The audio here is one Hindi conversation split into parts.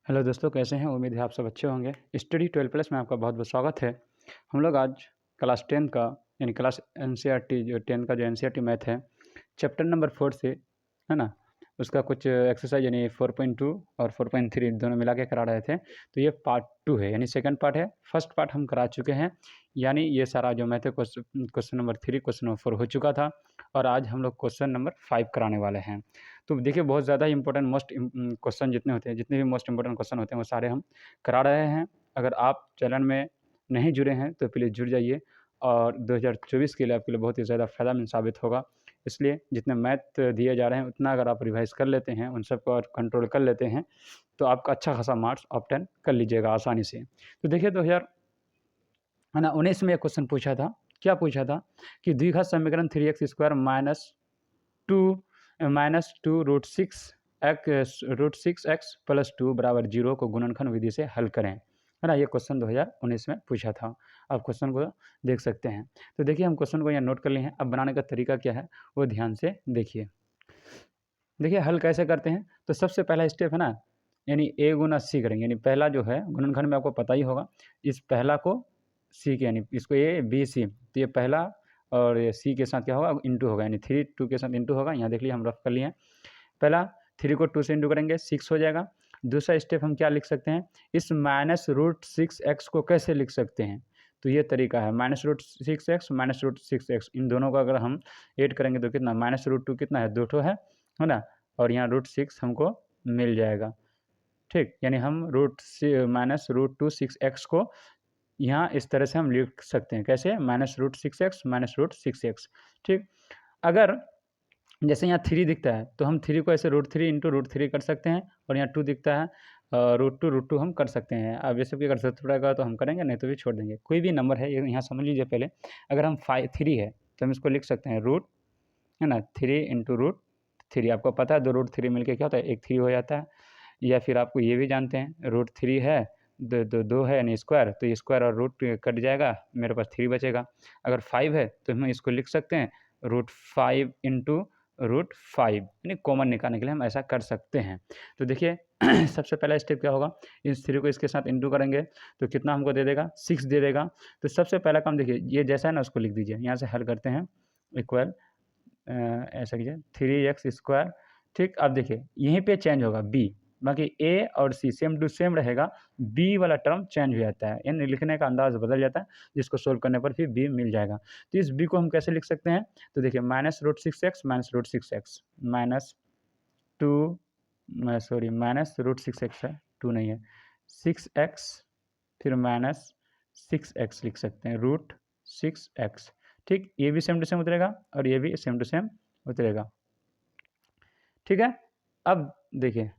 हेलो दोस्तों, कैसे हैं? उम्मीद है आप सब अच्छे होंगे। स्टडी 12 प्लस में आपका बहुत बहुत स्वागत है। हम लोग आज क्लास 10 का यानी क्लास एनसीईआरटी जो 10 का जो एनसीईआरटी मैथ है, चैप्टर नंबर 4 से, है ना, उसका कुछ एक्सरसाइज यानी 4.2 और 4.3 दोनों मिला के करा रहे थे। तो ये पार्ट 2 है, यानी सेकंड पार्ट है। फर्स्ट पार्ट हम करा चुके हैं, यानी ये सारा जो मैथ है क्वेश्चन नंबर 3, क्वेश्चन नंबर 4 हो चुका था और आज हम लोग क्वेश्चन नंबर 5 कराने वाले हैं। तो देखिए, बहुत ज़्यादा ही इंपॉर्टेंट क्वेश्चन जितने होते हैं, जितने भी मोस्ट इंपॉर्टेंट क्वेश्चन होते हैं, वो सारे हम करा रहे हैं। अगर आप चैनल में नहीं जुड़े हैं तो प्लीज़ जुड़ जाइए और 2024 के लिए आपके लिए बहुत ही ज़्यादा फ़ायदेमंद साबित होगा। इसलिए जितने मैथ दिए जा रहे हैं उतना अगर आप रिवाइज़ कर लेते हैं, उन सबको और कंट्रोल कर लेते हैं, तो आपका अच्छा खासा मार्क्स ऑब्टेन कर लीजिएगा आसानी से। तो देखिए, 2019 में एक क्वेश्चन पूछा था। क्या पूछा था कि द्विघात समीकरण 3x² -2 √6x +2 = 0 को गुणनखंड विधि से हल करें, है ना। ये क्वेश्चन 2019 में पूछा था। आप क्वेश्चन को देख सकते हैं। तो देखिए, हम क्वेश्चन को यहाँ नोट कर लिए हैं। अब बनाने का तरीका क्या है वो ध्यान से देखिए। देखिए, हल कैसे करते हैं। तो सबसे पहला स्टेप है ना, यानी a गुना c करेंगे, यानी पहला जो है गुणनखंड में आपको पता ही होगा, इस पहला को c के यानी इसको a b c, तो ये पहला और ये c के साथ क्या होगा, इंटू होगा, यानी 3 2 के साथ इंटू होगा। यहाँ देख लीजिए, हम रफ कर लिए हैं। पहला 3 को 2 से इंटू करेंगे, 6 हो जाएगा। दूसरा स्टेप हम क्या लिख सकते हैं, इस -√6x को कैसे लिख सकते हैं। तो ये तरीका है, -√6x -√6x, इन दोनों को अगर हम ऐड करेंगे तो कितना, -√2 कितना है, 2 है ना, और यहाँ √6 हमको मिल जाएगा। ठीक, यानी हम -√2 6x को यहाँ इस तरह से हम लिख सकते हैं। कैसे, -√6x -√6x। ठीक, अगर जैसे यहाँ 3 दिखता है तो हम 3 को ऐसे √3 इंटू √3 कर सकते हैं, और यहाँ 2 दिखता है √2 हम कर सकते हैं। अब ये सब की अगर ज़रूरत पड़ेगा तो हम करेंगे, नहीं तो भी छोड़ देंगे। कोई भी नंबर है, ये यहाँ समझ लीजिए पहले। अगर हम 3 है तो हम इसको लिख सकते हैं रूट, है ना, 3 इंटू √3। आपको पता है 2 √3 मिल के क्या होता है, एक 3 हो जाता है। या फिर आपको ये भी जानते हैं, √3 है, 2 है यानी स्क्वायर, तो ये स्क्वायर और रूट कट जाएगा, मेरे पास 3 बचेगा। अगर 5 है तो हम इसको लिख सकते हैं √5 इंटू √5, यानी कॉमन निकालने के लिए हम ऐसा कर सकते हैं। तो देखिए सबसे पहला स्टेप क्या होगा, इस 3 को इसके साथ इंटू करेंगे तो कितना हमको दे देगा, 6 दे देगा। तो सबसे पहला काम देखिए, ये जैसा है ना उसको लिख दीजिए, यहाँ से हल करते हैं। इक्वल ऐसा कीजिए 3x²। ठीक, अब देखिए यहीं पे चेंज होगा b, बाकी a और c सेम टू सेम रहेगा, b वाला टर्म चेंज हो जाता है, यानी लिखने का अंदाज बदल जाता है, जिसको सोल्व करने पर फिर b मिल जाएगा। तो इस b को हम कैसे लिख सकते हैं, तो देखिए -√6x -√6x -√6x है, 2 नहीं है, 6x, फिर -6x लिख सकते हैं, √6x। ठीक, ये भी सेम टू सेम उतरेगा और ये भी सेम टू सेम उतरेगा। ठीक है, अब देखिए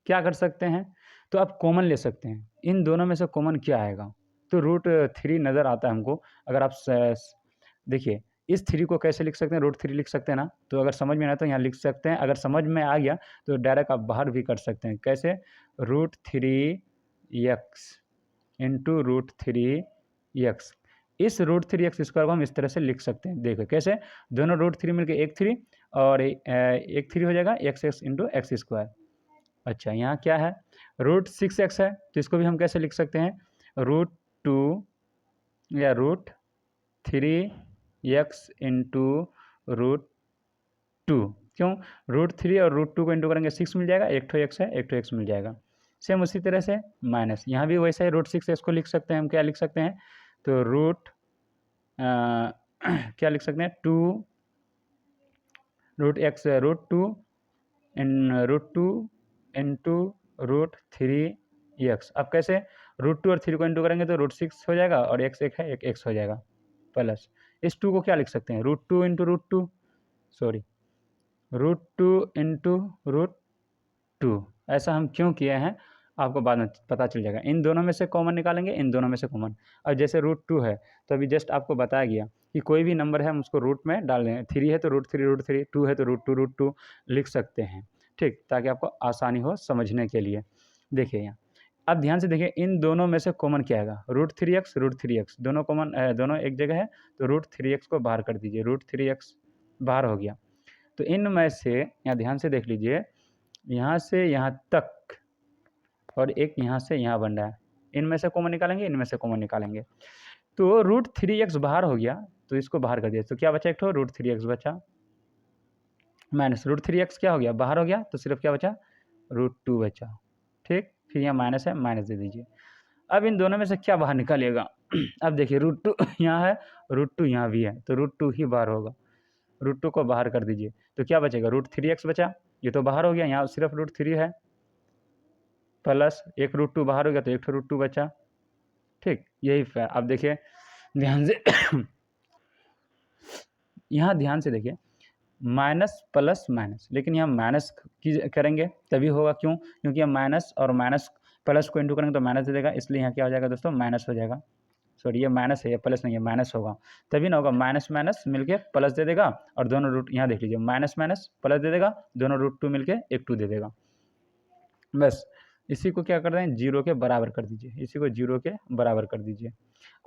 क्या कर सकते हैं, तो आप कॉमन ले सकते हैं। इन दोनों में से कॉमन क्या आएगा, तो √3 नज़र आता है हमको। अगर आप देखिए, इस 3 को कैसे लिख सकते हैं, √3 लिख सकते हैं ना। तो अगर समझ में ना आए तो यहाँ लिख सकते हैं, अगर समझ में आ गया तो डायरेक्ट आप बाहर भी कर सकते हैं। कैसे, √3x इंटू √3x, इस √3x² को हम इस तरह से लिख सकते हैं। देखो कैसे, दोनों √3 मिलकर एक 3 और एक 3 हो जाएगा, x इंटू x²। अच्छा, यहाँ क्या है, √6x है, तो इसको भी हम कैसे लिख सकते हैं, √2 या √3x इंटू √2। क्यों, √3 और √2 को इंटू करेंगे 6 मिल जाएगा, एक ठो x है, एक ठो x मिल जाएगा। सेम उसी तरह से माइनस, यहाँ भी वैसे ही √6x को लिख सकते हैं। हम क्या लिख सकते हैं, तो क्या लिख सकते हैं, 2 √x √2 इंटू √3x। अब कैसे, √2 और 3 को इंटू करेंगे तो √6 हो जाएगा, और x एक है, एक x हो जाएगा, प्लस इस 2 को क्या लिख सकते हैं, √2 इंटू √2, सॉरी √2 इंटू √2। ऐसा हम क्यों किए हैं आपको बाद में पता चल जाएगा। इन दोनों में से कॉमन निकालेंगे, इन दोनों में से कॉमन। और जैसे √2 है तो अभी जस्ट आपको बताया गया कि कोई भी नंबर है हम उसको रूट में डाल दें। 3 है तो √3 2 है तो √2 लिख सकते हैं। ठीक, ताकि आपको आसानी हो समझने के लिए। देखिए यहाँ, अब ध्यान से देखिए, इन दोनों में से कॉमन क्या आएगा, √3x दोनों कॉमन, दोनों एक जगह है, तो √3x को बाहर कर दीजिए, √3x बाहर हो गया। तो इनमें से यहाँ ध्यान से देख लीजिए, यहाँ से यहाँ तक और एक यहाँ से यहाँ बन रहा है, इनमें से कॉमन निकालेंगे, इनमें से कॉमन निकालेंगे। तो √3x बाहर हो गया, तो इसको बाहर कर दिया, तो क्या बचा, एक ठो √3x बचा, माइनस √3x क्या हो गया, बाहर हो गया, तो सिर्फ क्या बचा, √2 बचा। ठीक, फिर यहाँ माइनस है, माइनस दे दीजिए। अब इन दोनों में से क्या बाहर निकालिएगा अब देखिए √2 यहाँ है, √2 यहाँ भी है, तो √2 ही बाहर होगा। √2 को बाहर कर दीजिए, तो क्या बचेगा, √3x बचा, ये तो बाहर हो गया, यहाँ सिर्फ √3 है, प्लस एक √2 बाहर हो गया, तो एक √2 बचा। ठीक, यही अब देखिए ध्यान से यहाँ ध्यान से देखिए, माइनस प्लस माइनस, लेकिन यहाँ माइनस करेंगे तभी होगा, क्यों, क्योंकि हम माइनस और माइनस प्लस को इंटू करेंगे तो माइनस दे देगा, इसलिए यहाँ क्या हो जाएगा दोस्तों, माइनस हो जाएगा। सॉरी, ये माइनस है, ये प्लस नहीं है, माइनस होगा, तभी ना होगा, माइनस माइनस मिलके प्लस दे देगा, और दोनों रूट यहाँ देख लीजिए, माइनस माइनस प्लस दे देगा, दोनों √2 मिलके एक 2 दे देगा। बस इसी को क्या कर रहे हैं, 0 के बराबर कर दीजिए, इसी को 0 के बराबर कर दीजिए।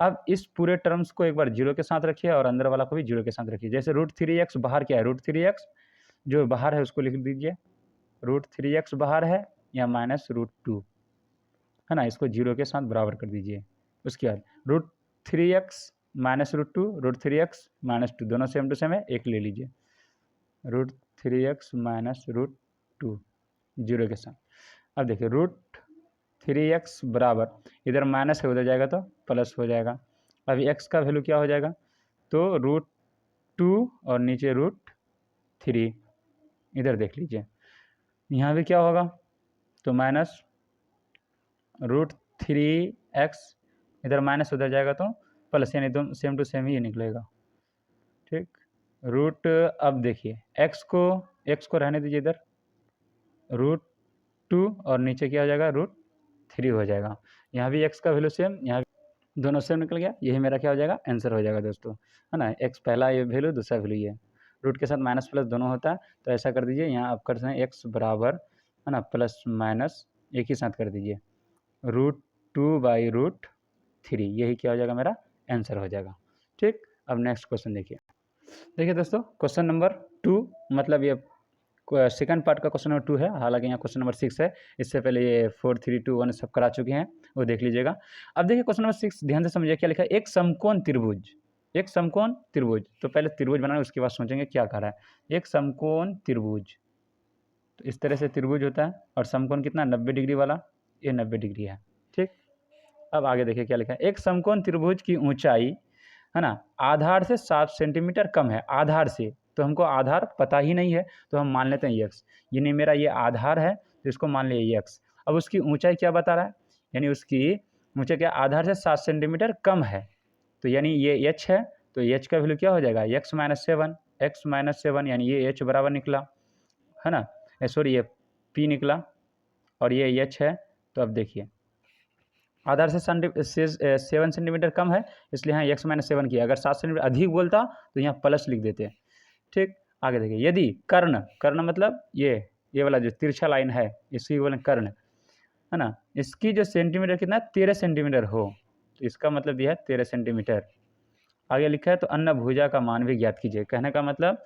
अब इस पूरे टर्म्स को एक बार 0 के साथ रखिए और अंदर वाला को भी 0 के साथ रखिए। जैसे √3x बाहर क्या है, √3x जो बाहर है उसको लिख दीजिए, √3x बाहर है या माइनस √2 है ना, इसको 0 के साथ बराबर कर दीजिए। उसके बाद √3x माइनस √2, √3x माइनस 2 दोनों सेम टू सेम है, एक ले लीजिए, √3x माइनस √2 0 के साथ। अब देखिए √3x बराबर, इधर माइनस है, उधर जाएगा तो प्लस हो जाएगा। अब x का वैल्यू क्या हो जाएगा, तो √2 और नीचे √3, इधर देख लीजिए, यहाँ भी क्या होगा, तो माइनस √3x, इधर माइनस उधर जाएगा तो प्लस, यानी एकदम सेम टू सेम ही निकलेगा। ठीक, रूट, अब देखिए x को रहने दीजिए इधर, √2 और नीचे क्या हो जाएगा, √3 हो जाएगा। यहाँ भी x का वैल्यू सेम, यहाँ दोनों सेम निकल गया, यही मेरा क्या हो जाएगा, आंसर हो जाएगा दोस्तों, है ना। x पहला ये वैल्यू, दूसरा वैल्यू ये, रूट के साथ माइनस प्लस दोनों होता है, तो ऐसा कर दीजिए, यहाँ आप कर सकते हैं x बराबर, है ना, प्लस माइनस एक ही साथ कर दीजिए, √2/√3, यही क्या हो जाएगा, मेरा आंसर हो जाएगा। ठीक, अब नेक्स्ट क्वेश्चन देखिए दोस्तों, क्वेश्चन नंबर 2, मतलब ये सेकंड पार्ट का क्वेश्चन नंबर 2 है, हालांकि यहाँ क्वेश्चन नंबर 6 है, इससे पहले ये 4, 3, 2, 1 सब करा चुके हैं, वो देख लीजिएगा। अब देखिए क्वेश्चन नंबर 6, ध्यान से समझिए क्या लिखा है, एक समकोण त्रिभुज, एक समकोण त्रिभुज, तो पहले त्रिभुज बनाना, उसके बाद सोचेंगे क्या कर रहा है। एक समकोण त्रिभुज, तो इस तरह से त्रिभुज होता है, और समकोण कितना, 90 डिग्री वाला, ये 90 डिग्री है। ठीक, अब आगे देखिए क्या लिखा है, एक समकोण त्रिभुज की ऊंचाई, है ना, आधार से 7 सेंटीमीटर कम है, आधार से, तो हमको आधार पता ही नहीं है, तो हम मान लेते हैं x, यानी मेरा ये आधार है, तो इसको मान लिए x। अब उसकी ऊंचाई क्या बता रहा है, यानी उसकी ऊंचाई क्या, आधार से 7 सेंटीमीटर कम है, तो यानी ये h है, तो h का वैल्यू क्या हो जाएगा, x-7 यानी ये h बराबर निकला, है ना, सॉरी ये p निकला, और ये h है। तो अब देखिए आधार से 7 सेंटीमीटर कम है, इसलिए यहाँ x-7 किया, अगर 7 सेंटीमीटर अधिक बोलता तो यहाँ प्लस लिख देते। ठीक, आगे देखिए, यदि कर्ण मतलब ये वाला जो तिरछा लाइन है, इसकी बोले कर्ण, है ना, इसकी जो सेंटीमीटर कितना, 13 सेंटीमीटर हो, तो इसका मतलब यह है 13 सेंटीमीटर। आगे लिखा है, तो अन्य भुजा का मान भी ज्ञात कीजिए, कहने का मतलब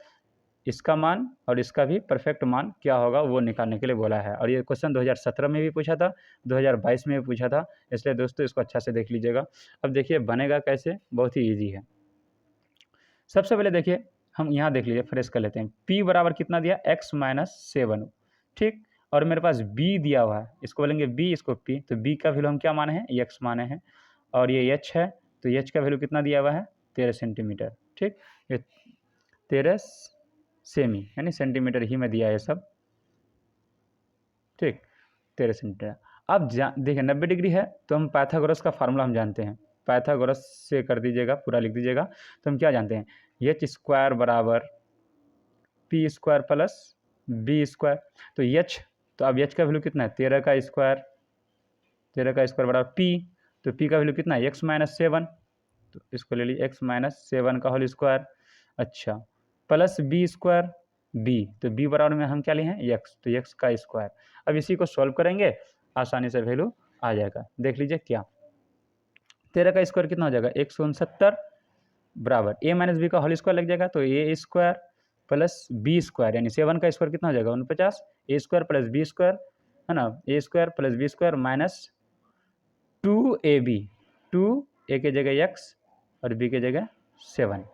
इसका मान और इसका भी परफेक्ट मान क्या होगा वो निकालने के लिए बोला है, और ये क्वेश्चन 2017 में भी पूछा था, 2022 में भी पूछा था, इसलिए दोस्तों इसको अच्छा से देख लीजिएगा। अब देखिए बनेगा कैसे, बहुत ही ईजी है। सबसे पहले देखिए हम यहाँ देख लीजिए, फ्रेश कर लेते हैं, p बराबर कितना दिया, x-7, ठीक, और मेरे पास b दिया हुआ है, इसको बोलेंगे b, इसको p, तो b का वैल्यू हम क्या माने हैं, x माने हैं, और ये h है, तो h का वैल्यू कितना दिया हुआ है, 13 सेंटीमीटर। ठीक, ये 13 सेमी यानी सेंटीमीटर ही में दिया है सब। ठीक, 13 सेंटीमीटर। अब देखिए 90 डिग्री है, तो हम पाइथागोरस का फार्मूला हम जानते हैं, पाइथागोरस से कर दीजिएगा, पूरा लिख दीजिएगा, तो हम क्या जानते हैं, h² बराबर p² प्लस b², तो h, तो अब h का वैल्यू कितना है, 13 का स्क्वायर बराबर p, तो p का वैल्यू कितना है, x-7, तो इसको ले लीजिए x-7 का होल स्क्वायर, अच्छा, प्लस b², b, तो b बराबर में हम क्या लिए हैं, x, तो x का स्क्वायर। अब इसी को सॉल्व करेंगे, आसानी से वैल्यू आ जाएगा, देख लीजिए क्या, 13 का स्क्वायर कितना हो जाएगा, 169 बराबर a-b का होल स्क्वायर लग जाएगा, तो a² प्लस b² यानी 7 का स्क्वायर कितना हो जाएगा, 49, a² प्लस b² है ना, a square plus B square minus 2ab, 2 a के जगह x और b के जगह 7,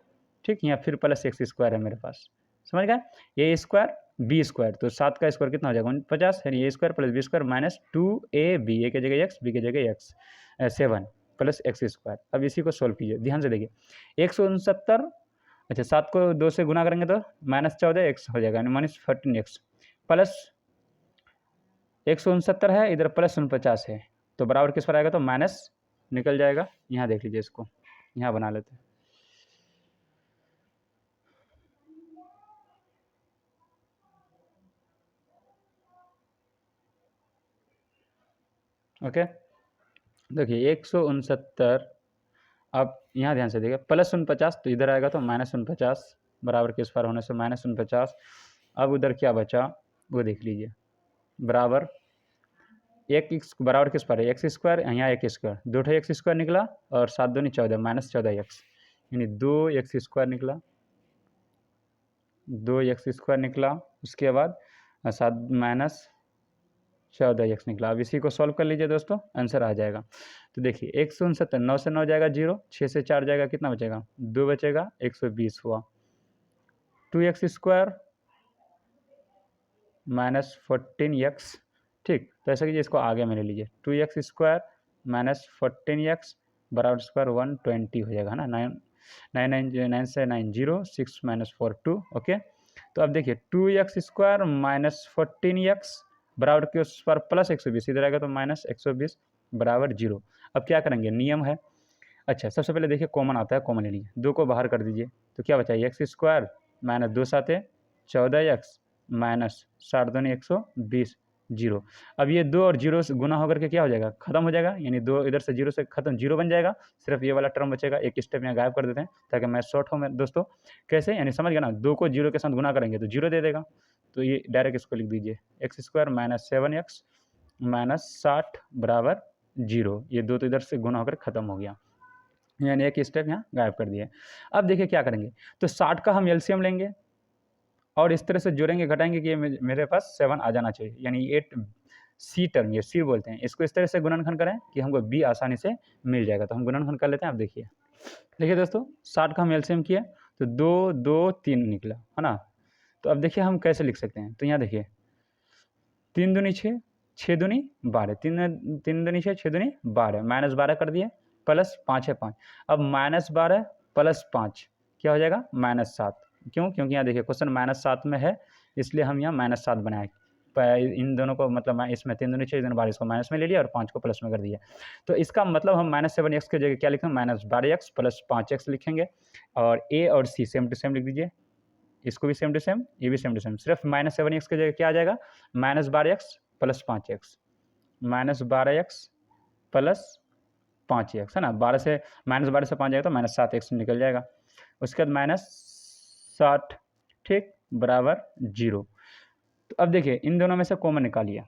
ठीक। यहाँ फिर प्लस एक्स स्क्वायर है मेरे पास, समझ गए। ए स्क्वायर बी स्क्वायर, तो 7 का स्क्वायर कितना हो जाएगा 49, यानी a square plus B square minus 2ab, a के जगह x, बी के जगह x 7 प्लस एक्स स्क्वायर। अब इसी को सोल्व कीजिए, ध्यान से देखिए 169, अच्छा 7 को 2 से गुना करेंगे तो माइनस 14x हो जाएगा, यानी माइनस 14x प्लस 169 है, इधर प्लस 49 है, तो बराबर किस पर आएगा, तो माइनस निकल जाएगा। यहाँ देख लीजिए, इसको यहाँ बना लेते हैं। ओके, देखिए 169, अब यहाँ ध्यान से देखिए प्लस 49, तो इधर आएगा तो माइनस 49, बराबर किस पर होने से माइनस 49। अब उधर क्या बचा वो देख लीजिए, बराबर एक एक्स बराबर किस पर है, एक्स स्क्वायर, यहाँ एक स्क्वायर, 2 एक्स स्क्वायर निकला और 7 दूनी 14 माइनस 14x, यानी 2x स्क्वायर निकला, 2x स्क्वायर निकला। उसके बाद 7 माइनस 14x निकला। अब इसी को सॉल्व कर लीजिए दोस्तों, आंसर आ जाएगा। तो देखिए 169, 9 से 9 जाएगा 0, 6 से 4 जाएगा, कितना बचेगा 2 बचेगा, 120 हुआ। 2x स्क्वायर माइनस 14x, ठीक। तो ऐसा कीजिए, इसको आगे में ले लीजिए, 2x स्क्वायर माइनस 14x बराबर स्क्वायर 120 हो जाएगा, है ना। 9 से 9 0, 6 माइनस 4 2, ओके। तो अब देखिए 2x स्क्वायर माइनस 14x बराबर के उस पर प्लस 120, इधर आएगा तो माइनस 120 बराबर 0। अब क्या करेंगे, नियम है, अच्छा सबसे पहले देखिए कॉमन आता है, कॉमन ले लीजिए, 2 को बाहर कर दीजिए, तो क्या बचा x square minus 2 7 14x minus 60 दूनी 120 0। अब ये 2 और 0 से गुना होकर के क्या हो जाएगा, खत्म हो जाएगा, यानी 2 इधर से 0 से खत्म, 0 बन जाएगा, सिर्फ ये वाला टर्म बचेगा। एक स्टेप यहाँ गायब कर देते हैं ताकि मैं शॉर्ट हो मैं दोस्तों, कैसे, यानी समझ गया ना, 2 को 0 के साथ गुना करेंगे तो 0 दे देगा, तो ये डायरेक्ट इसको लिख दीजिए, x square minus 7x minus 60 बराबर 0। ये 2 तो इधर से गुना होकर खत्म हो गया, यानी एक स्टेप यहाँ गायब कर दिया। अब देखिए क्या करेंगे, तो 60 का हम एलसीएम लेंगे और इस तरह से जोड़ेंगे घटाएंगे कि मेरे पास 7 आ जाना चाहिए, यानी 8 सी टर्म, ये सी बोलते हैं इसको, इस तरह से गुणनखंड करें कि हमको बी आसानी से मिल जाएगा। तो हम गुणनखंड कर लेते हैं। आप देखिए दोस्तों 60 का हम एलसीएम किए तो 2 2 3 निकला, है ना। तो अब देखिए हम कैसे लिख सकते हैं, तो यहाँ देखिए 3 दूनी 6, 6 दूनी 12, 3 दूनी 6, 6 दूनी 12, माइनस 12 कर दिए, प्लस 5 है 5, अब माइनस 12 प्लस 5 क्या हो जाएगा माइनस 7। क्यों, क्योंकि यहाँ देखिए क्वेश्चन माइनस 7 में है, इसलिए हम यहाँ माइनस 7 बनाए। इन दोनों को मतलब इसमें 3 दूनी 6 12 इसको माइनस में ले लिया और 5 को प्लस में कर दिया। तो इसका मतलब हम माइनस 7x की जगह क्या लिखेंगे, माइनस 12x प्लस 5x लिखेंगे, और ए और सी सेम टू सेम लिख दीजिए, इसको भी सेम टू सेम, ये भी सेम टू सेम, सिर्फ माइनस 7x की जगह क्या आ जाएगा, minus 12x plus 5x, minus 12x plus 5x, है ना। 12 से माइनस 12 से 5 जाएगा तो माइनस 7x निकल जाएगा। उसके बाद माइनस 60, ठीक, बराबर 0। तो अब देखिए इन दोनों में से कॉमन निकालिए,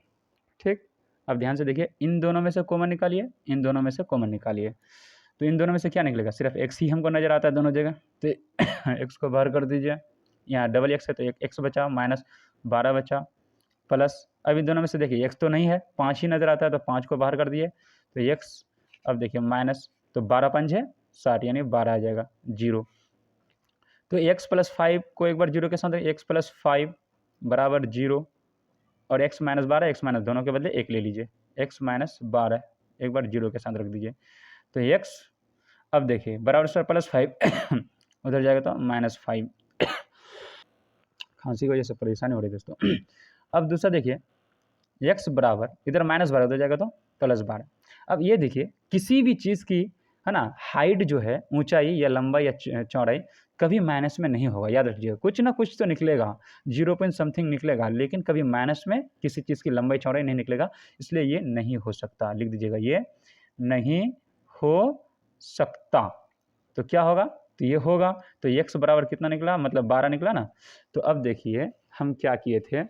ठीक। अब ध्यान से देखिए, इन दोनों में से कॉमन निकालिए, इन दोनों में से कॉमन निकालिए, तो इन दोनों में से क्या निकलेगा, सिर्फ x ही हमको नजर आता है दोनों जगह, तो x को बाहर कर दीजिए, यहाँ डबल x है तो एक x बचा, माइनस 12 बचा, प्लस अब इन दोनों में से देखिए x तो नहीं है, 5 ही नज़र आता है, तो 5 को बाहर कर दिए तो x, अब देखिए माइनस, तो 12 5 है 60, यानी 12 आ जाएगा 0। तो x प्लस 5 को एक बार 0 के साथ, x प्लस 5 बराबर 0, और x माइनस 12, x माइनस दोनों के बदले 1 ले लीजिए, x माइनस 12 एक बार 0 के साथ रख दीजिए, तो x, अब देखिए बराबर सर प्लस 5 उधर जाएगा तो माइनस 5, खांसी की वजह से परेशानी हो रही है दोस्तों। अब दूसरा देखिए x बराबर, इधर माइनस 12 उधर जाएगा तो प्लस 12। अब ये देखिए किसी भी चीज़ की, है ना, हाइट जो है, ऊंचाई या लंबाई या चौड़ाई कभी माइनस में नहीं होगा, याद रखिएगा, कुछ ना कुछ तो निकलेगा, 0 पॉइंट समथिंग निकलेगा, लेकिन कभी माइनस में किसी चीज़ की लंबाई चौड़ाई नहीं निकलेगा, इसलिए ये नहीं हो सकता, लिख दीजिएगा, ये नहीं हो सकता। तो क्या होगा, तो ये होगा, तो x बराबर कितना निकला, मतलब 12 निकला ना। तो अब देखिए हम क्या किए थे,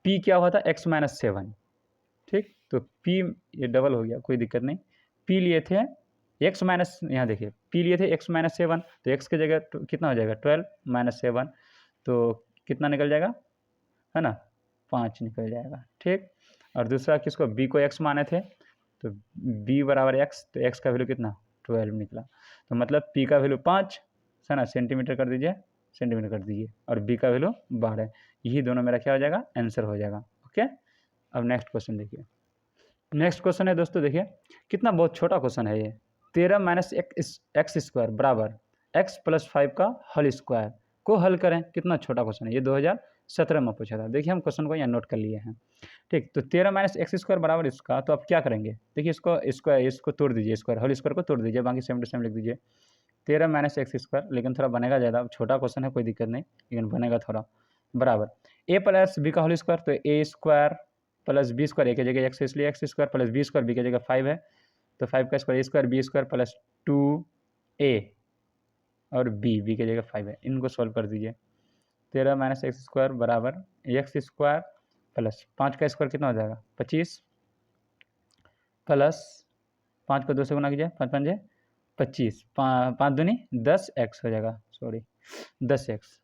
p क्या हुआ था, x माइनस 7, ठीक। तो p ये डबल हो गया, कोई दिक्कत नहीं, p लिए थे x माइनस, यहाँ देखिए p लिए थे x माइनस 7, तो x की जगह कितना हो जाएगा 12 माइनस 7, तो कितना निकल जाएगा, है ना, 5 निकल जाएगा। ठीक, और दूसरा किसको, b को x माने थे, तो b बराबर x, तो x का वैल्यू कितना 12 निकला। तो मतलब p का वैल्यू 5 है ना, सेंटीमीटर कर दीजिए, सेंटीमीटर कर दीजिए, और b का वैल्यू 12। यही दोनों मेरा क्या हो जाएगा, आंसर हो जाएगा। ओके, अब नेक्स्ट क्वेश्चन देखिए। नेक्स्ट क्वेश्चन है दोस्तों, देखिए कितना बहुत छोटा क्वेश्चन है ये। 13 माइनस एक्स स्क्वायर बराबर x प्लस 5 का होल स्क्वायर को हल करें। कितना छोटा क्वेश्चन है ये, 2017 में पूछा था। देखिए हम क्वेश्चन को यहाँ नोट कर लिए हैं। ठीक, तो 13 माइनस एक्स स्क्वायर बराबर इसका, तो आप क्या करेंगे, देखिए इसको तोड़ दीजिए, स्क्वायर होल स्क्वायर को तोड़ दीजिए, बाकी सेम टू सेम लिख दीजिए। 13 माइनस एक्स स्क्वायर, लेकिन थोड़ा बनेगा ज़्यादा, छोटा क्वेश्चन है कोई दिक्कत नहीं, लेकिन बनेगा थोड़ा, बराबर a प्लस बी का होल स्क्वायर, तो a square plus B square, a की जगह एक्स, इसलिए x square plus B square, b की जगह 5 है, तो 5 का square, a square B square plus 2a और बी की जगह 5 है, इनको सॉल्व कर दीजिए। 13 माइनस एक्स स्क्वायर बराबर एक्स स्क्वायर प्लस 5 का स्क्वायर कितना हो जाएगा 25, प्लस 5 को 2 से गुना कीजिए, 5 पंजे 25, 5 दूनी 10x हो जाएगा, सॉरी 10x।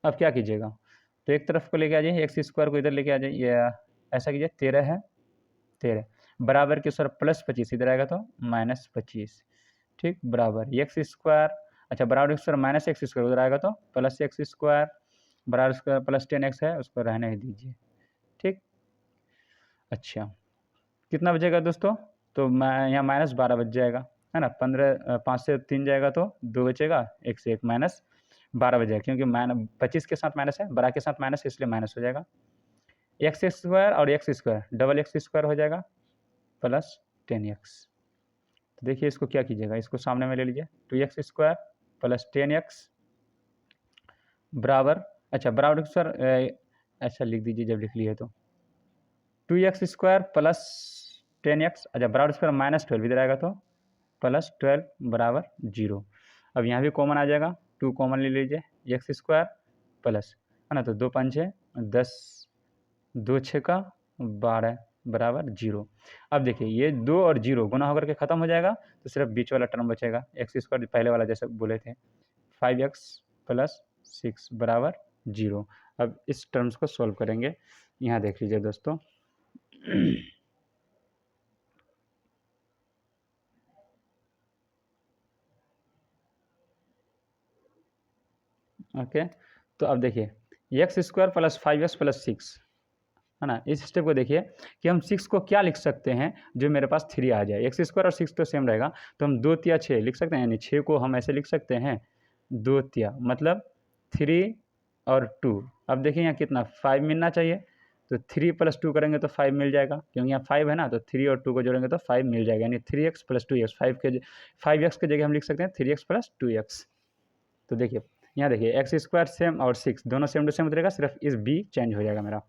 अब क्या कीजिएगा, तो एक तरफ को लेके आ जाइए, एक्स स्क्वायर को इधर लेके आ जाइए, ऐसा कीजिए, 13 है, 13 बराबर के सर प्लस 25 इधर आएगा तो माइनस 25। ठीक, बराबर एक्स स्क्वायर, अच्छा बराबर सर माइनस एक्स स्क्वायर उधर आएगा तो प्लस एक्स स्क्वायर, बराबर स्क्वायर प्लस 10x है, उसको रहने ही दीजिए। ठीक, अच्छा कितना बचेगा दोस्तों, तो मैं यहाँ माइनस 12 बच जाएगा, है ना, 15, 5 से 3 जाएगा तो 2 बचेगा, 1 से 1 माइनस 12 बचेगा, क्योंकि 25 के साथ माइनस है, बड़ा के साथ माइनस है, इसलिए माइनस हो जाएगा। एक्स स्क्वायर और x square double x square हो जाएगा प्लस 10x। तो देखिए इसको क्या कीजिएगा, इसको सामने में ले लीजिए, 2x स्क्वायर प्लस 10x बराबर, अच्छा बराबर सर अच्छा लिख दीजिए जब लिख लिए तो 2x स्क्वायर प्लस 10x, अच्छा बराबर स्क्वायर माइनस 12 इधर आएगा तो प्लस 12 बराबर 0। अब यहाँ भी कॉमन आ जाएगा, 2 कॉमन ले लीजिए, एक्स स्क्वायर प्लस, है ना, तो 2 5 6 10, 2 6 का 12 बराबर 0। अब देखिए ये 2 और 0 गुना होकर के ख़त्म हो जाएगा, तो सिर्फ बीच वाला टर्म बचेगा, एक्स स्क्वायर पहले वाला जैसे बोले थे, 5x प्लस 6 बराबर 0। अब इस टर्म्स को सॉल्व करेंगे, यहाँ देख लीजिए दोस्तों। ओके, तो अब देखिए x square plus 5x plus 6, है ना, इस स्टेप को देखिए कि हम 6 को क्या लिख सकते हैं जो मेरे पास 3 आ जाए। एक्स स्क्वायर और 6 तो सेम रहेगा, तो हम 2 तिया 6 लिख सकते हैं, यानी 6 को हम ऐसे लिख सकते हैं 2 तिया मतलब 3 और 2। अब देखिए यहाँ कितना 5 मिलना चाहिए, तो 3 प्लस 2 करेंगे तो 5 मिल जाएगा, क्योंकि यहाँ 5 है ना, तो 3 और 2 को जोड़ेंगे तो 5 मिल जाएगा, यानी 3x प्लस 2x, 5x के जगह हम लिख सकते हैं 3x प्लस 2x। तो देखिए यहाँ देखिए एक्स स्क्वायर सेम और 6 दोनों सेम टू सेम उतरेगा, सिर्फ इस b चेंज हो जाएगा मेरा,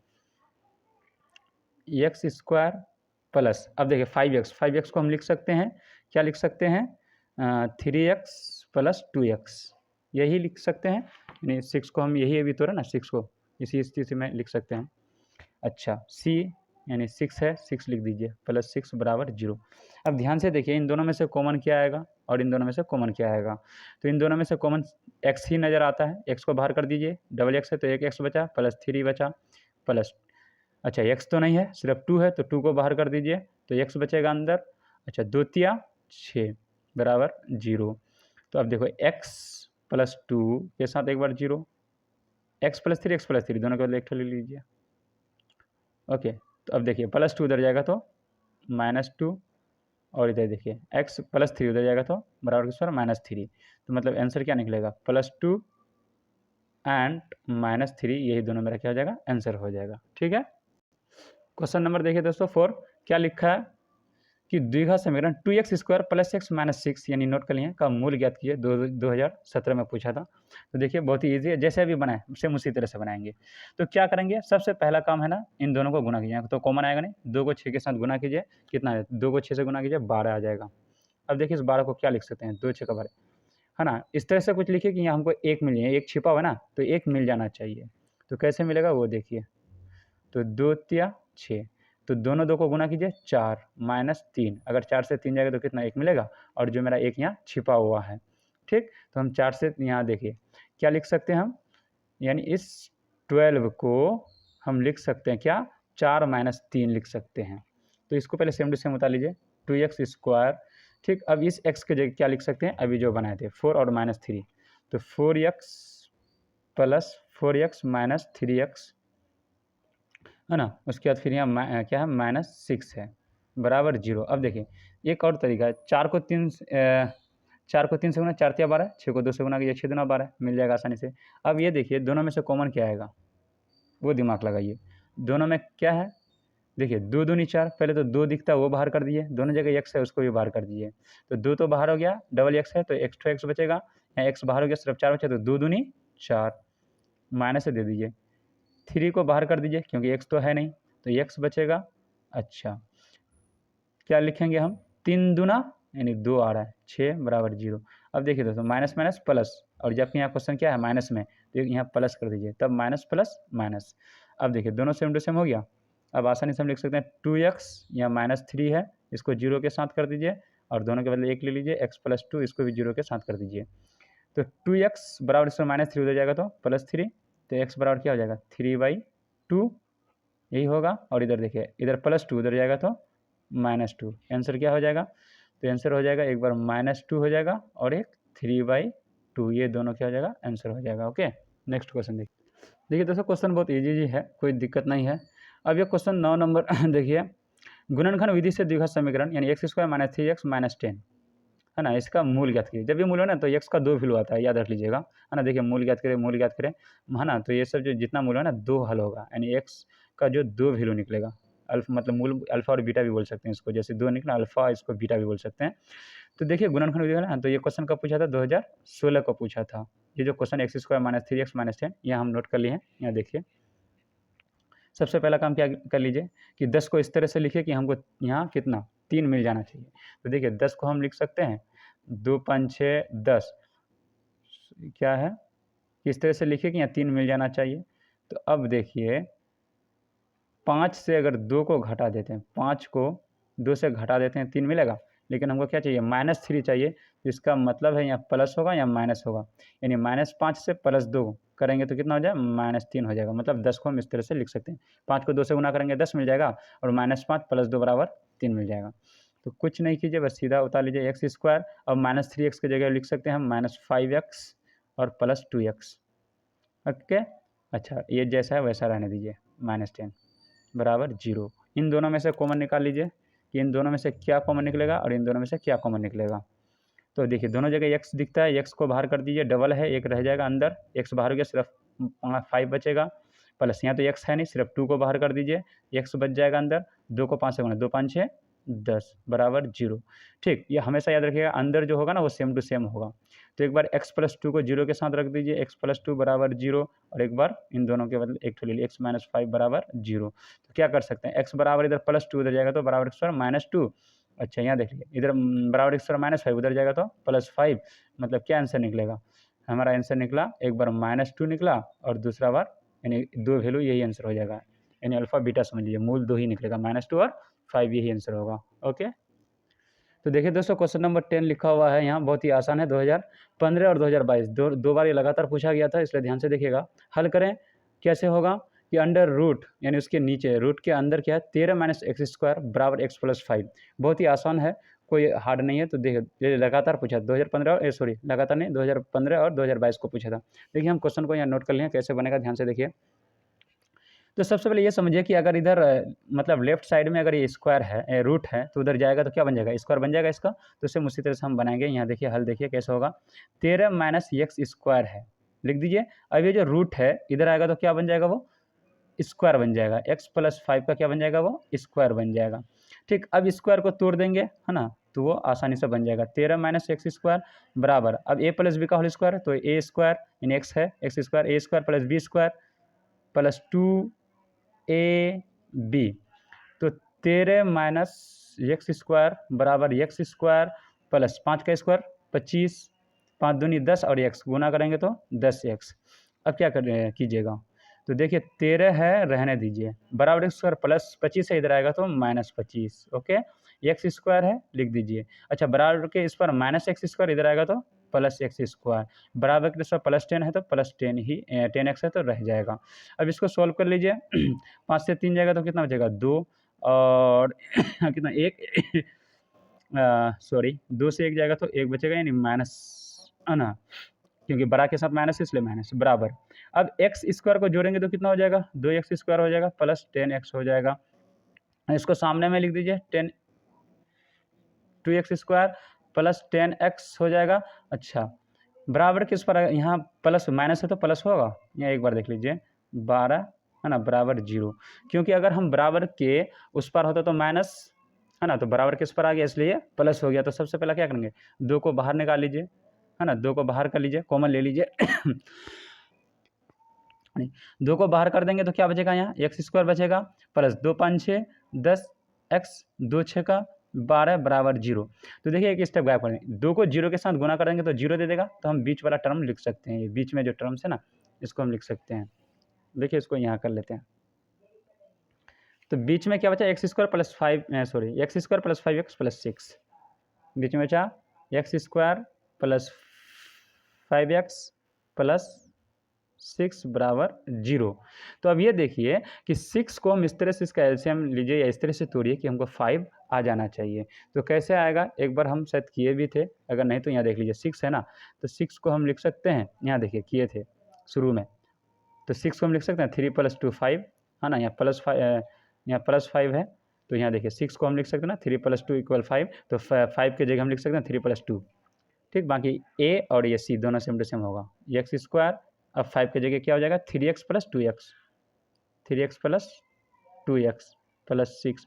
एक्स स्क्वायर प्लस, अब देखिए 5x को हम लिख सकते हैं, क्या लिख सकते हैं 3x प्लस 2x, यही लिख सकते हैं, यानी 6 को हम यही अभी तोड़ा ना, 6 को इसी स्थिति में लिख सकते हैं। अच्छा c यानी 6 है, 6 लिख दीजिए प्लस 6 बराबर 0। अब ध्यान से देखिए इन दोनों में से कॉमन क्या आएगा और इन दोनों में से कॉमन क्या आएगा, तो इन दोनों में से कॉमन x ही नज़र आता है, x को बाहर कर दीजिए, डबल x है तो एक x बचा प्लस 3 बचा प्लस, अच्छा x तो नहीं है, सिर्फ 2 है, तो 2 को बाहर कर दीजिए तो x बचेगा अंदर, अच्छा 2 तिया 6 बराबर 0। तो अब देखो x प्लस 2 के साथ एक बार 0, x प्लस 3 दोनों को एक ले लीजिए। ओके, तो अब देखिए प्लस 2 उधर जाएगा तो -2, और इधर देखिए x प्लस 3 उधर जाएगा तो बराबर के स्क्वायर -3, तो मतलब आंसर क्या निकलेगा +2 एंड -3, यही दोनों मेरा क्या हो जाएगा आंसर हो जाएगा। ठीक है, क्वेश्चन नंबर देखिए दोस्तों 4, क्या लिखा है कि द्विघात समीकरण 2x square plus x minus 6 यानी नोट कर लिए का मूल ज्ञात कीजिए, 2017 में पूछा था। तो देखिए बहुत ही ईजी है, जैसे अभी बनाए सेम उसी तरह से बनाएंगे। तो क्या करेंगे, सबसे पहला काम है ना इन दोनों को गुना कीजिए, तो कॉमन आएगा नहीं, 2 को 6 के साथ गुना कीजिए, कितना है 2 को 6 से गुना कीजिए 12 आ जाएगा। अब देखिए इस 12 को क्या लिख सकते हैं, 2 6 का 12, है ना, इस तरह से कुछ लिखिए कि यहाँ हमको 1 मिल जाए, 1 छिपा हुआ ना तो 1 मिल जाना चाहिए। तो कैसे मिलेगा वो देखिए, तो 2 तिया 6, तो दोनों 2 को गुना कीजिए 4 -3, अगर 4 से 3 जाएगा तो कितना 1 मिलेगा, और जो मेरा 1 यहाँ छिपा हुआ है। ठीक, तो हम 4 से यहाँ देखिए क्या लिख सकते हैं हम, यानी इस 12 को हम लिख सकते हैं क्या, 4 माइनस 3 लिख सकते हैं। तो इसको पहले सेम टू सेम उतार लीजिए, 2x स्क्वायर। ठीक, अब इस x की जगह क्या लिख सकते हैं, अभी जो बनाए थे 4 और माइनस 3, तो 4x plus 4x minus 3x है ना। उसके बाद फिर यहाँ क्या है, -6 है बराबर 0। अब देखिए एक और तरीका है, 4 को 3 से गुना, 4 तिया 12, 6 को 2 से गुना कीजिए, 6 दूना 12, मिल जाएगा आसानी से। अब ये देखिए दोनों में से कॉमन क्या आएगा, वो दिमाग लगाइए। दोनों में क्या है, देखिए 2 दूनी 4, पहले तो 2 दिखता है वो बाहर कर दीजिए, दोनों जगह x है उसको भी बाहर कर दीजिए। तो 2 तो बाहर हो गया, डबल x है तो x तो x बचेगा, यहाँ x बाहर हो गया, सिर्फ 4 बचे, तो 2 दूनी 4, माइनस से दे दीजिए। 3 को बाहर कर दीजिए क्योंकि x तो है नहीं, तो x बचेगा। अच्छा क्या लिखेंगे हम, 3 दूना यानी 2 आ रहा है, 6 बराबर 0। अब देखिए दोस्तों माइनस माइनस प्लस, और जबकि यहाँ क्वेश्चन क्या है माइनस में, तो यहाँ प्लस कर दीजिए, तब माइनस प्लस माइनस। अब देखिए दोनों सेम टू सेम हो गया। अब आसानी से हम लिख सकते हैं 2x, यहाँ -3 है, इसको 0 के साथ कर दीजिए, और दोनों के बदले 1 ले लीजिए, x + 2 इसको भी 0 के साथ कर दीजिए। तो 2x बराबर इसमें -3 उधर जाएगा तो +3, तो x बराबर क्या हो जाएगा 3/2, यही होगा। और इधर देखिए इधर +2 उधर जाएगा तो -2, आंसर क्या हो जाएगा, तो आंसर हो जाएगा एक बार -2 हो जाएगा और एक 3/2, ये दोनों क्या हो जाएगा, आंसर हो जाएगा। ओके, नेक्स्ट क्वेश्चन देखिए दोस्तों, क्वेश्चन बहुत इजी है, कोई दिक्कत नहीं है। अब ये क्वेश्चन 9 नंबर देखिए, गुणनखंड विधि से द्विघात समीकरण यानी x² - 3x - 10 है ना, इसका मूल ज्ञात कीजिए। जब भी मूल हो ना तो x का 2 वैल्यू आता है, याद रख लीजिएगा, है ना। देखिए मूल ज्ञात करें, मूल ज्ञात करें, है ना, तो ये सब जो जितना मूल है ना 2 हल होगा, यानी x का जो 2 वैल्यू निकलेगा, मतलब मूल अल्फा और बीटा भी बोल सकते हैं इसको, जैसे 2 निकला अल्फा, इसको बीटा भी बोल सकते हैं। तो देखिए गुणनखंड विधि है ना, तो ये क्वेश्चन कब पूछा था, 2016 को पूछा था। ये जो क्वेश्चन x² - 3x - 10, यहाँ हम नोट कर लिए हैं। यहाँ देखिए सबसे पहला काम क्या कर लीजिए कि 10 को इस तरह से लिखिए कि हमको यहाँ कितना 3 मिल जाना चाहिए। तो देखिए 10 को हम लिख सकते हैं 2 5 6 10, क्या है इस तरह से लिखिए कि यहाँ 3 मिल जाना चाहिए। तो अब देखिए 5 से अगर 2 को घटा देते हैं, 5 को 2 से घटा देते हैं 3 मिलेगा, लेकिन हमको क्या चाहिए -3 चाहिए। तो इसका मतलब है यहाँ प्लस होगा या माइनस होगा, यानी -5 से +2 करेंगे तो कितना हो जाए, -3 हो जाएगा। मतलब 10 को हम इस तरह से लिख सकते हैं, 5 को 2 से गुना करेंगे 10 मिल जाएगा, और -5 + 2 बराबर 3 मिल जाएगा। तो कुछ नहीं कीजिए, बस सीधा उतार लीजिए x²। अब -3x की जगह लिख सकते हैं हम -5x और +2x। ओके, अच्छा ये जैसा है वैसा रहने दीजिए, -10 बराबर 0। इन दोनों में से कॉमन निकाल लीजिए कि इन दोनों में से क्या कॉमन निकलेगा और इन दोनों में से क्या कॉमन निकलेगा। तो देखिए दोनों जगह x दिखता है, x को बाहर कर दीजिए, डबल है, एक रह जाएगा अंदर, x बाहर हो गया, सिर्फ 5 बचेगा, प्लस यहाँ तो x है नहीं, सिर्फ 2 को बाहर कर दीजिए, x बच जाएगा अंदर, 2 को 5 से गुना, 2 5 6 10 बराबर 0। ठीक, ये हमेशा याद रखिएगा, अंदर जो होगा ना वो सेम टू सेम होगा। तो एक बार x + 2 को 0 के साथ रख दीजिए, x + 2 बराबर 0, और एक बार इन दोनों के बदले एक ले लीजिए, x - 5 बराबर 0। तो क्या कर सकते हैं, x बराबर इधर +2 उधर जाएगा तो बराबर x² -2। अच्छा यहाँ देख लीजिए इधर बराबर x² -5 उधर जाएगा तो +5, मतलब क्या आंसर निकलेगा, हमारा आंसर निकला एक बार -2 निकला, और दूसरा बार यानी 2 वैल्यू, यही आंसर हो जाएगा। यानी अल्फा बीटा समझ लीजिए, मूल 2 ही निकलेगा, -2 और 5, यही आंसर होगा। ओके, तो देखिए दोस्तों क्वेश्चन नंबर 10 लिखा हुआ है यहाँ, बहुत ही आसान है। 2015 और 2022 दो बार ये लगातार पूछा गया था, इसलिए ध्यान से देखिएगा। हल करें, कैसे होगा कि अंडर रूट यानी उसके नीचे, रूट के अंदर क्या है 13 - x² बराबर x + 5। बहुत ही आसान है, कोई हार्ड नहीं है। तो देखिए ये लगातार पूछा 2015 और सॉरी लगातार नहीं, 2015 और 2022 को पूछा था। देखिए हम क्वेश्चन को यहाँ नोट कर लिए हैं, कैसे बनेगा ध्यान से देखिए। तो सबसे पहले ये समझिए कि अगर इधर मतलब लेफ्ट साइड में अगर ये स्क्वायर है, रूट है, तो उधर जाएगा तो क्या बन जाएगा, स्क्वायर बन जाएगा इसका। तो सेम उसी तरह से हम बनाएंगे। यहाँ देखिए हल देखिए कैसे होगा, 13 - x² है, लिख दीजिए। अब ये जो रूट है इधर आएगा तो क्या बन जाएगा, वो स्क्वायर बन जाएगा, x + 5 का क्या बन जाएगा, वो स्क्वायर बन जाएगा। ठीक, अब स्क्वायर को तोड़ देंगे, है ना, तो वो आसानी से बन जाएगा 13 - x² बराबर, अब a + b का होल स्क्वायर, तो a² यानी x है, x² a² + b² + 2ab, तो 13 - x² बराबर x² प्लस 5 का स्क्वायर 25, 5 दूनी 10 और x गुना करेंगे तो 10x। अब क्या कर कीजिएगा, तो देखिए 13 है, रहने दीजिए, बराबर x² प्लस 25 है, इधर आएगा तो -25। ओके, x² है, लिख दीजिए। अच्छा बराबर के इस पर -x² इधर आएगा तो प्लस एक्स स्क्वायर बराबर के इस पर प्लस 10 है तो प्लस 10 ही 10x है तो रह जाएगा। अब इसको सॉल्व कर लीजिए 5 से 3 जाएगा तो कितना बचेगा 2 और कितना 1 सॉरी 2 से 1 जाएगा तो 1 बचेगा यानी माइनस है ना, क्योंकि बड़ा के साथ माइनस इसलिए माइनस बराबर। अब एक्स स्क्वायर को जोड़ेंगे तो कितना हो जाएगा 2x स्क्वायर हो जाएगा प्लस 10x हो जाएगा। इसको सामने में लिख दीजिए 2x स्क्वायर प्लस 10x हो जाएगा। अच्छा बराबर किस पर यहाँ प्लस माइनस है तो प्लस होगा, यहाँ एक बार देख लीजिए 12 है ना बराबर 0, क्योंकि अगर हम बराबर के उस पर होता तो माइनस है ना, तो बराबर किस पर आ गया इसलिए प्लस हो गया। तो सबसे पहले क्या करेंगे 2 को बाहर निकाल लीजिए है ना, 2 को बाहर कर लीजिए कॉमन ले लीजिए 2 को बाहर कर देंगे तो क्या बचेगा यहाँ एक्स स्क्वायर बचेगा प्लस 2 5 6 10 एक्स 2 6 का 12 बराबर 0। तो देखिए एक स्टेप गायब करेंगे 2 को 0 के साथ गुना करेंगे तो 0 दे देगा, तो हम बीच वाला टर्म लिख सकते हैं, ये बीच में जो टर्म्स है ना इसको हम लिख सकते हैं। देखिए इसको यहाँ कर लेते हैं तो बीच में क्या बचा x square plus 5 sorry x square plus 5x plus 6, बीच में बचा x square plus 5x plus 6 बराबर 0। तो अब ये देखिए कि 6 को हम इस तरह से इसका एलसीएम लीजिए या इस तरह से तोड़िए कि हमको 5 आ जाना चाहिए। तो कैसे आएगा एक बार हम शायद किए भी थे, अगर नहीं तो यहाँ देख लीजिए 6 है ना, तो 6 को हम लिख सकते हैं, यहाँ देखिए किए थे शुरू में, तो 6 को हम लिख सकते हैं 3 + 2 5 है ना, यहाँ प्लस 5 है तो यहाँ देखिए 6 को हम लिख सकते हैं ना 3 + 2 = 5, तो 5 की जगह हम लिख सकते हैं 3 + 2। ठीक, बाकी ए और ये सी दोनों सेम टू सेम होगा, एक्स स्क्वायर अब 5 की जगह क्या हो जाएगा 3x + 2x 3x + 2x plus 6,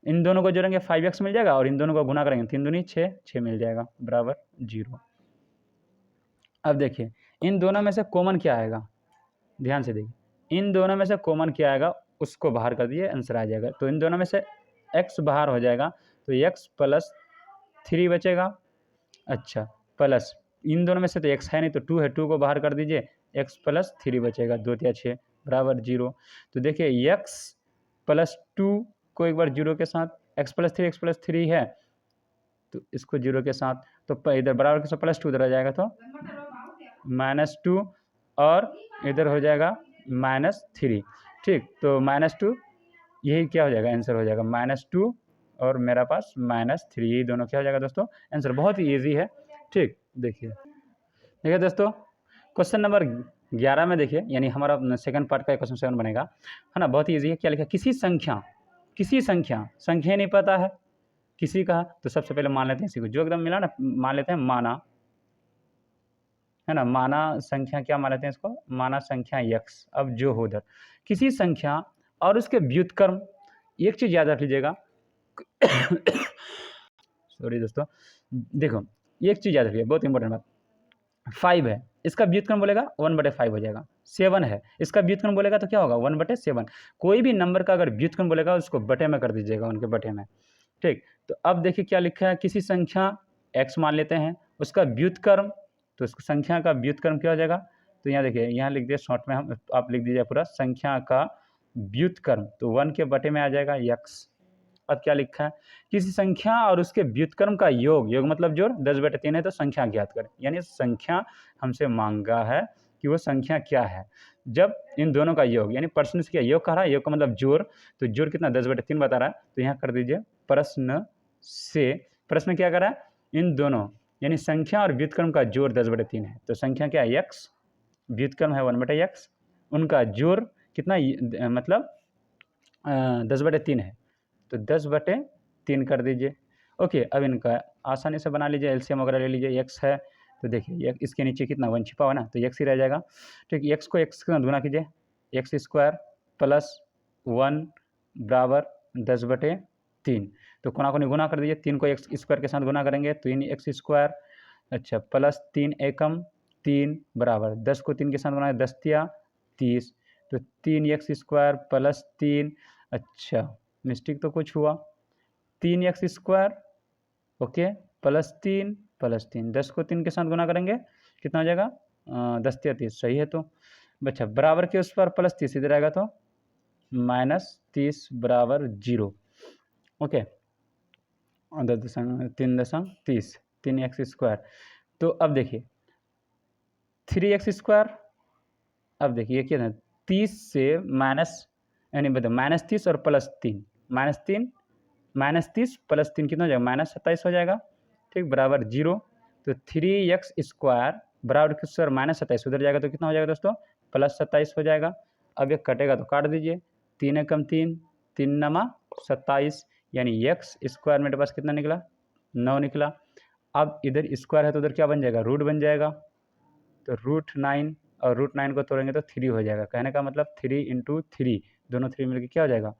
इन दोनों को जोड़ेंगे 5x मिल जाएगा और इन दोनों को गुना करेंगे 3 दूनी 6 6 मिल जाएगा बराबर 0। अब देखिए इन दोनों में से कॉमन क्या आएगा, ध्यान से देखिए इन दोनों में से कॉमन क्या आएगा उसको बाहर कर दिए आंसर आ जाएगा। तो इन दोनों में से x बाहर हो जाएगा तो x + 3 बचेगा। अच्छा प्लस इन दोनों में से तो x है नहीं तो 2 है, 2 को बाहर कर दीजिए x + 3 बचेगा 2 × 6 बराबर 0। तो देखिए x + 2 को एक बार 0 के साथ x + 3 है तो इसको 0 के साथ, तो इधर बराबर के साथ +2 इधर आ जाएगा तो -2 और इधर हो जाएगा -3। ठीक, तो -2 यही क्या हो जाएगा आंसर हो जाएगा -2 और मेरा पास -3, ये दोनों क्या हो जाएगा दोस्तों आंसर। बहुत ही ईजी है। ठीक, देखिए दोस्तों क्वेश्चन नंबर 11 में देखिए यानी हमारा सेकंड पार्ट का क्वेश्चन 7 बनेगा है ना, बहुत ही ईजी है। क्या लिखा, किसी संख्या नहीं पता है किसी का, तो सबसे पहले मान लेते हैं इसी को जो एकदम मिला ना, मान लेते हैं माना है ना, माना संख्या क्या मान लेते हैं इसको, माना संख्या x। अब जो हो उधर किसी संख्या और उसके व्युत्क्रम, एक चीज़ याद रख लीजिएगा सॉरी दोस्तों, देखो एक चीज़ याद रखिए बहुत इंपॉर्टेंट बात, 5 है इसका व्युत्क्रम बोलेगा 1/5 हो जाएगा, 7 है इसका व्युत्क्रम बोलेगा तो क्या होगा 1/7। कोई भी नंबर का अगर व्युत्क्रम बोलेगा उसको बटे में कर दीजिएगा, उनके बटे में। ठीक, तो अब देखिए क्या लिखा है, किसी संख्या x मान लेते हैं उसका व्युत्क्रम, तो उस संख्या का व्युत्क्रम क्या हो जाएगा, तो यहाँ देखिए यहाँ लिख दिया शॉर्ट में, हम आप लिख दीजिए पूरा संख्या का व्युत्क्रम, तो 1 के बटे में आ जाएगा x। अब क्या लिखा है, किसी संख्या और उसके व्युत्क्रम का योग, योग मतलब जोड़ 10/3 है तो संख्या ज्ञात करें, यानी संख्या हमसे मांगा है कि वो संख्या क्या है। जब इन दोनों का योग यानी प्रश्न से क्या योग कह रहा है, योग का मतलब जोड़, तो जोड़ कितना 10/3 बता रहा है, तो यहाँ कर दीजिए प्रश्न से, प्रश्न क्या कर रहा है इन दोनों यानी संख्या और व्युत्क्रम का जोड़ 10/3 है, तो संख्या क्या है x, व्युत्क्रम है 1/x, उनका जोड़ कितना मतलब 10/3 है, तो 10/3 कर दीजिए। ओके, अब इनका आसानी से बना लीजिए, एलसीएम वगैरह ले लीजिए। x है तो देखिए इसके नीचे कितना 1 छिपा हुआ ना, तो x ही रह जाएगा। ठीक, x को x के साथ गुना कीजिए, x² + 1 बराबर 10/3, तो कोना कोनी गुना कर दीजिए, 3 को x² के साथ गुना करेंगे 3x²। अच्छा प्लस 3 एकम 3 बराबर 10 को 3 के साथ गुना 10 × 30, तो 3x² + 3, अच्छा मिस्टेक तो कुछ हुआ, 3x² ओके +3 +3, 10 को 3 के साथ गुना करेंगे कितना हो जाएगा 10 × 30, सही है। तो बच्चा बराबर के उस पर +30 इधर आएगा तो -30 बराबर 0। ओके 3 × 30 3x², तो अब देखिए 3x², अब देखिए क्या था 30 से माइनस, यानी बताओ -30 और +3, -30 + 3 कितना हो जाएगा, -27 हो जाएगा, ठीक, बराबर 0। तो 3x² बराबर किस सर -27, उधर जाएगा तो कितना हो जाएगा दोस्तों, +27 हो जाएगा। अब ये कटेगा तो काट दीजिए, 3 एकम 3, 3 नमा 27, यानी x² मेरे पास कितना निकला, 9 निकला। अब इधर स्क्वायर है तो उधर क्या बन जाएगा, रूट बन जाएगा, तो √9, और √9 को तोड़ेंगे तो 3 हो जाएगा। कहने का मतलब 3 × 3, दोनों 3 मिलकर क्या हो जाएगा,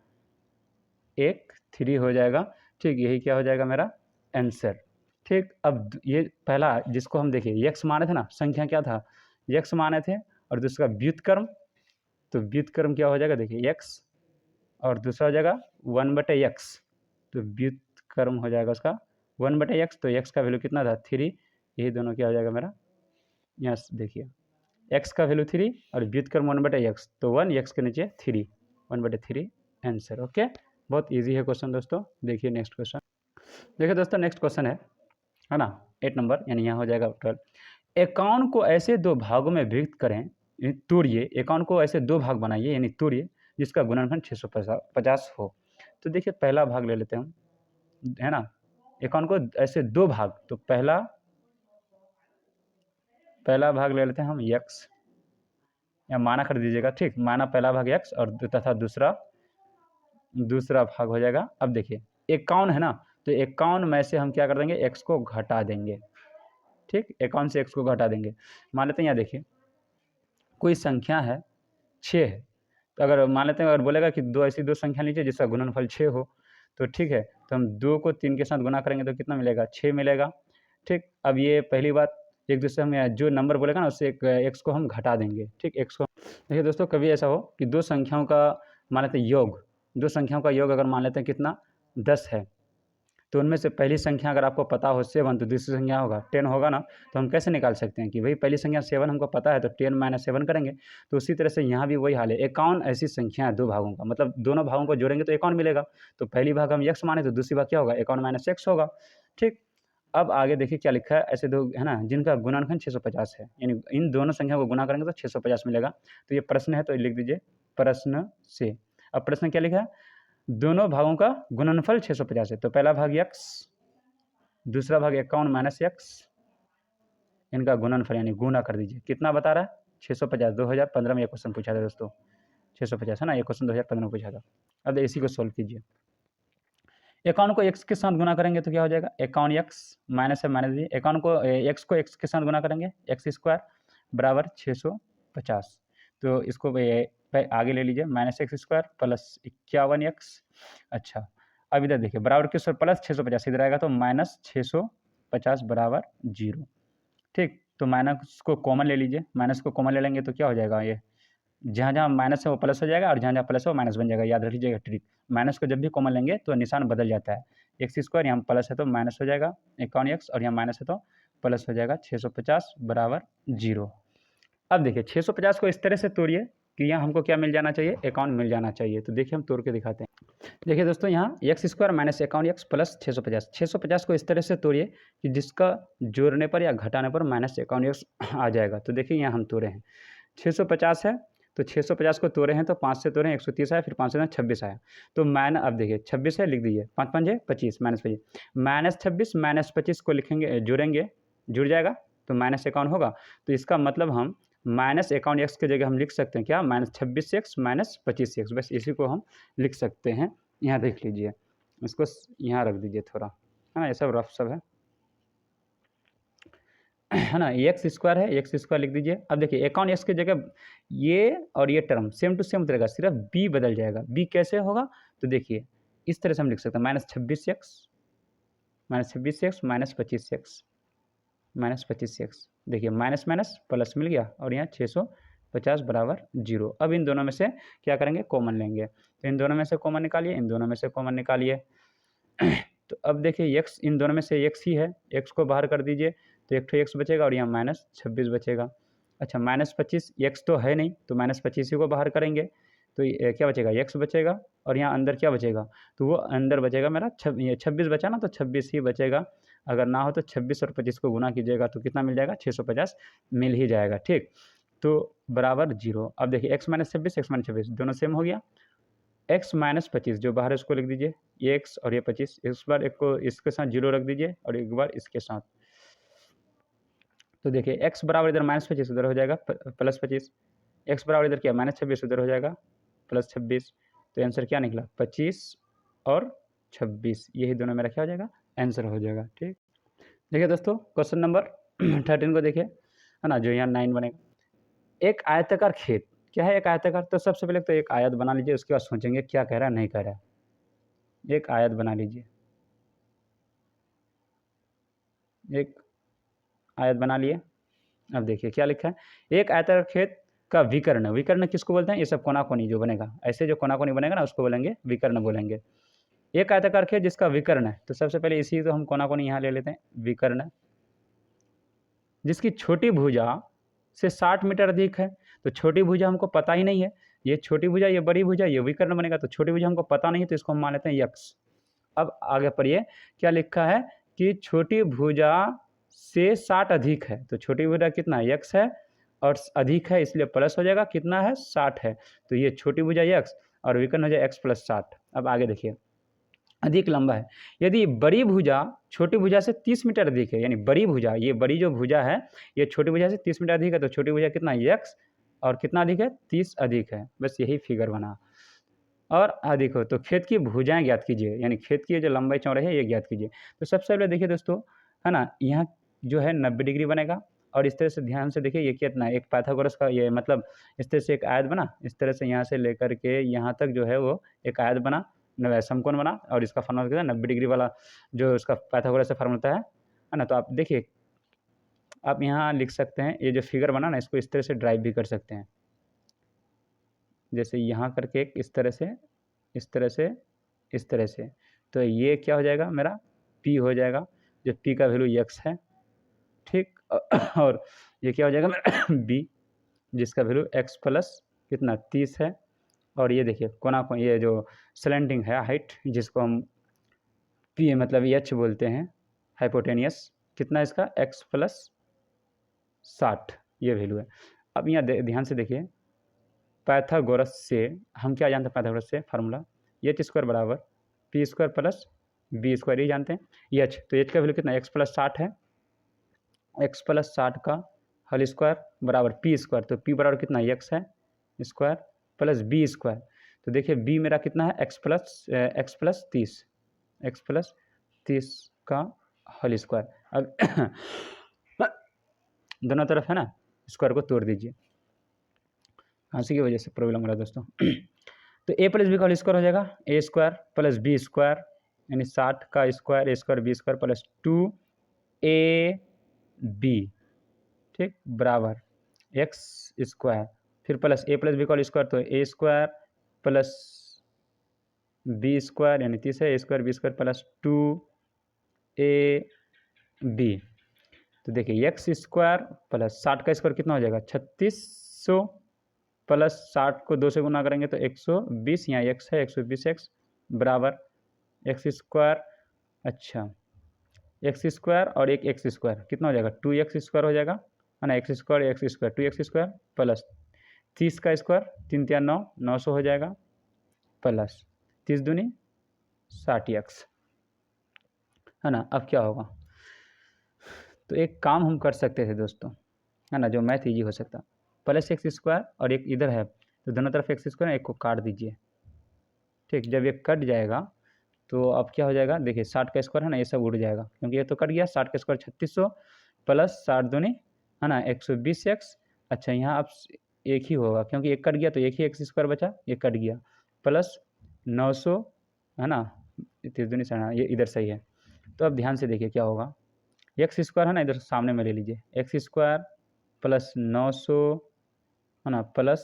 3 हो जाएगा, ठीक, यही क्या हो जाएगा मेरा आंसर। ठीक, अब ये पहला जिसको हम देखिए x माने थे ना, संख्या क्या था, x माने थे, और दूसरा व्युत्क्रम, तो व्युत्क्रम क्या हो जाएगा देखिए x, और दूसरा हो जाएगा 1/x, तो व्युत्क्रम हो जाएगा उसका 1/x, तो x का वैल्यू कितना था 3, यही दोनों क्या हो जाएगा मेरा, यहाँ देखिए x का वैल्यू 3 और व्युत्क्रम 1/x, तो 1 x के नीचे 3, 1/3 आंसर। ओके, बहुत इजी है क्वेश्चन दोस्तों। देखिए नेक्स्ट क्वेश्चन, देखिए दोस्तों नेक्स्ट क्वेश्चन है ना, 8 नंबर, यानी यहाँ हो जाएगा 12। 51 को ऐसे दो भागों में विभक्त करें, तोड़िए, 51 को ऐसे दो भाग बनाइए, यानी तोड़िए, जिसका गुणनफल 650 हो। तो देखिए पहला भाग ले लेते हैं हम, है ना, 51 को ऐसे दो भाग, तो पहला भाग ले लेते हैं हम x, या माना कर दीजिएगा, ठीक, माना पहला भाग x, और तथा दूसरा भाग हो जाएगा, अब देखिए 51 है ना, तो 51 में से हम क्या कर देंगे, x को घटा देंगे, ठीक, 51 से x को घटा देंगे। मान लेते हैं यहाँ देखिए कोई संख्या है 6 है, तो अगर मान लेते हैं, अगर बोलेगा कि दो ऐसी दो संख्या लीजिए जिसका गुणनफल 6 हो, तो ठीक है, तो हम 2 को 3 के साथ गुना करेंगे तो कितना मिलेगा, 6 मिलेगा, ठीक। अब ये पहली बात, एक दूसरे में जो नंबर बोलेगा ना उससे एक एक्स को हम घटा देंगे, ठीक, एक्स को। देखिए दोस्तों कभी ऐसा हो कि दो संख्याओं का मान लेते हैं योग, दो संख्याओं का योग अगर मान लेते हैं कितना 10 है, तो उनमें से पहली संख्या अगर आपको पता हो 7, तो दूसरी संख्या होगा 10 होगा ना, तो हम कैसे निकाल सकते हैं कि भाई पहली संख्या 7 हमको पता है, तो 10 - 7 करेंगे। तो उसी तरह से यहाँ भी वही हाल है, 51 ऐसी संख्या है दो भागों का, मतलब दोनों भागों को जोड़ेंगे तो 51 मिलेगा, तो पहली भाग हम x माने तो दूसरी भाग क्या होगा, 51 - x होगा, ठीक। अब आगे देखिए क्या लिखा है, ऐसे दो है ना जिनका गुणनखंड 650 है, यानी इन दोनों संख्या को गुना करेंगे तो 650 मिलेगा। तो ये प्रश्न है, तो लिख दीजिए प्रश्न से। अब प्रश्न क्या लिखा है, दोनों भागों का गुणनफल 650 है, तो पहला भाग x, दूसरा भाग 51 - x, इनका गुणनफल यानी गुना कर दीजिए, कितना बता रहा है 650। 2015 में ये क्वेश्चन पूछा था दोस्तों, 650 है ना, ये क्वेश्चन 2015 में पूछा था। अब इसी को सोल्व कीजिए, 51 को x के साथ गुना करेंगे तो क्या हो जाएगा, 51x माइनस है माइनस दीजिए, 51 को x को x के साथ गुना करेंगे, x² बराबर 650, तो इसको आगे ले लीजिए, -x² प्लस 51x। अच्छा, अब इधर देखिए बराबर किस प्लस 650, इधर आएगा तो -650 बराबर 0, ठीक। तो माइनस को कॉमन ले लीजिए, माइनस को कॉमन ले लेंगे तो क्या हो जाएगा, ये जहाँ जहाँ माइनस है वो प्लस हो जाएगा, और जहाँ जहाँ प्लस है वो माइनस बन जाएगा, याद रख लीजिएगा ट्रिक। माइनस को जब भी कॉमन लेंगे तो निशान बदल जाता है, x², यहाँ प्लस है तो माइनस हो जाएगा 51x, और यहाँ माइनस है तो प्लस हो जाएगा 650 बराबर 0। अब देखिए 650 को इस तरह से तोड़िए कि यहाँ हमको क्या मिल जाना चाहिए, 51 मिल जाना चाहिए। तो देखिए हम तोड़ के दिखाते हैं। देखिए दोस्तों यहाँ x² - 51x प्लस 650, 650 को इस तरह से तोड़िए कि जिसका जोड़ने पर या घटाने पर -51x आ जाएगा। तो देखिए यहाँ हम तोड़े हैं, 650 है, तो 650 को तोड़े हैं तो 5 से तोड़े 130 आया, फिर 5 से 26 आया, तो अब देखिए 26 है, लिख दीजिए 5 × 5 = 25, -26 -25 को लिखेंगे, जोड़ेंगे, जुड़ जाएगा तो -51 होगा। तो इसका मतलब हम -51x की जगह हम लिख सकते हैं क्या, -26x -25x, बस इसी को हम लिख सकते हैं। यहाँ देख लीजिए, इसको यहाँ रख दीजिए थोड़ा, है ना, ये सब रफ सब है ना, x² है, x² लिख दीजिए। अब देखिए 51x की जगह ये और ये टर्म सेम टू सेम रहेगा, सिर्फ b बदल जाएगा। b कैसे होगा, तो देखिए इस तरह से हम लिख सकते हैं, -26x -25x देखिए माइनस माइनस प्लस मिल गया, और यहाँ 650 बराबर 0। अब इन दोनों में से क्या करेंगे, कॉमन लेंगे, तो इन दोनों में से कॉमन निकालिए, इन दोनों में से कॉमन निकालिए। तो अब देखिए x, इन दोनों में से x ही है, x को बाहर कर दीजिए तो एक x बचेगा, और यहाँ -26 बचेगा। अच्छा, -25 x तो है नहीं, तो -25 ही को बाहर करेंगे तो क्या बचेगा, x बचेगा, और यहाँ अंदर क्या बचेगा, तो वो अंदर बचेगा मेरा 26 बचा ना, तो 26 ही बचेगा। अगर ना हो तो 26 और 25 को गुना कीजिएगा तो कितना मिल जाएगा, 650 मिल ही जाएगा। ठीक, तो बराबर 0। अब देखिए x माइनस 26 x माइनस 26 दोनों सेम हो गया। x माइनस 25 जो बाहर है उसको लिख दीजिए, ये x और ये 25, इस बार एक को इसके साथ 0 रख दीजिए और एक बार इसके साथ। तो देखिए x बराबर इधर माइनस 25 उधर हो जाएगा प्लस 25, x बराबर इधर क्या माइनस 26 उधर हो जाएगा प्लस 26। तो आंसर क्या निकला, 25 और 26, यही दोनों मेरा क्या हो जाएगा, आंसर हो जाएगा। ठीक, देखिए दोस्तों क्वेश्चन नंबर 13 को देखिए, है ना, जो यहाँ 9 बनेगा। एक आयताकार खेत, क्या है एक आयताकार, तो सबसे पहले तो एक आयत बना लीजिए, उसके बाद सोचेंगे क्या कह रहा है नहीं कह रहा है। एक आयत बना लीजिए, एक आयत बना लिए। अब देखिए क्या लिखा है, एक आयताकार खेत का विकर्ण, विकर्ण किसको बोलते हैं, ये सब कोना कोनी जो बनेगा, ऐसे जो कोना कोनी बनेगा ना उसको बोलेंगे विकर्ण बोलेंगे। एक आयताकार खेत जिसका विकर्ण है, तो सबसे पहले इसी तो हम कोना कोनी यहाँ ले लेते हैं, विकर्ण जिसकी छोटी भुजा से 60 मीटर अधिक है। तो छोटी भुजा हमको पता ही नहीं है, ये छोटी भुजा ये बड़ी भुजा, ये विकर्ण बनेगा। तो छोटी भुजा हमको पता नहीं है तो इसको हम मान लेते हैं यक्स। अब आगे पढ़िए क्या लिखा है कि छोटी भुजा से 60 अधिक है, तो छोटी भुजा कितना यक्स है और अधिक है इसलिए प्लस हो जाएगा, कितना है 60 है, तो ये छोटी भुजा यक्स और विकर्ण हो जाए x प्लस 60। अब आगे देखिए, अधिक लंबा है, यदि बड़ी भुजा छोटी भुजा से 30 मीटर अधिक है, यानी बड़ी भुजा, ये बड़ी जो भुजा है ये छोटी भुजा से 30 मीटर अधिक है, तो छोटी भुजा कितना x और कितना अधिक है 30 अधिक है, बस यही फिगर बना। और अधिक हो तो खेत की भुजाएं ज्ञात कीजिए, यानी खेत की जो लंबाई चौड़ाई है ये ज्ञात कीजिए। तो सबसे पहले देखिए दोस्तों, है ना, यहाँ जो है 90 डिग्री बनेगा और इस तरह से ध्यान से देखिए ये कितना, एक पाइथागोरस का ये मतलब इस तरह से एक आयत बना, इस तरह से यहाँ से लेकर के यहाँ तक जो है वो एक आयत बना, समकोण बना, और इसका फार्मूला कितना 90 डिग्री वाला जो इसका पाइथागोरस से फार्मूला है ना। तो आप देखिए आप यहाँ लिख सकते हैं, ये जो फिगर बना ना इसको इस तरह से ड्राइव भी कर सकते हैं, जैसे यहाँ करके एक इस तरह से, इस तरह से, इस तरह से। तो ये क्या हो जाएगा मेरा p हो जाएगा, जो p का वैल्यू x है। ठीक, और ये क्या हो जाएगा मेरा b, जिसका वैल्यू x प्लस कितना 30 है। और ये देखिए कोना को ये जो स्लैंटिंग है हाइट, जिसको हम p मतलब h बोलते हैं, हाइपोटेनियस, कितना इसका x प्लस 60 ये वैल्यू है। अब यहाँ ध्यान से देखिए, पाइथागोरस से हम क्या जानते हैं, पाइथागोरस से फार्मूला एच स्क्वायर बराबर P square plus B square, ये जानते हैं एच। तो एच का वैल्यू कितना x प्लस 60 है, x प्लस 60 का होल स्क्वायर बराबर पी स्क्वायर, तो p बराबर कितना x है स्क्वायर प्लस बी स्क्वायर। तो देखिए b मेरा कितना है x प्लस 30 का होल स्क्वायर। अब दोनों तरफ है ना स्क्वायर को तोड़ दीजिए, हंसी की वजह से प्रॉब्लम हो रहा है दोस्तों। तो a प्लस बी का होल स्क्वायर हो जाएगा a square plus B square, यानी 60 का square a square B square plus 2ab, ठीक, बराबर x स्क्वायर, फिर प्लस a प्लस बी का होल स्क्वायर, तो a square plus B square यानी 30 है, a square B square plus 2ab। तो देखिए x स्क्वायर प्लस 60 का स्क्वायर कितना हो जाएगा 3600 प्लस 60 को 2 से गुना करेंगे तो 120, यहाँ x है 120x बराबर x स्क्वायर, अच्छा x स्क्वायर और एक x स्क्वायर कितना हो जाएगा 2x स्क्वायर हो जाएगा, है ना, x square 2x square plus 30 का स्क्वायर 3 3 9 900 हो जाएगा प्लस 30 दूनी 60x, है ना। अब क्या होगा, तो एक काम हम कर सकते थे दोस्तों, है ना, जो मैथ ईजी हो सकता, प्लस एक्स स्क्वायर और एक इधर है तो दोनों तरफ एक्स स्क्वायर एक को काट दीजिए। ठीक, जब ये कट जाएगा तो अब क्या हो जाएगा, देखिए 60 का स्क्वायर है ना ये सब उड़ जाएगा क्योंकि ये तो कट गया, 60 का स्क्वायर 3600 प्लस 60 दूनी, है ना, 120x। अच्छा यहाँ अब एक ही होगा क्योंकि एक कट गया तो एक ही एक्स स्क्वायर बचा, ये कट गया, प्लस 900, है ना, 30 दूनी 60, ये इधर सही है। तो अब ध्यान से देखिए क्या होगा, एक्स स्क्वायर है ना इधर सामने में ले लीजिए, एक्स स्क्वायर प्लस 900, है ना, प्लस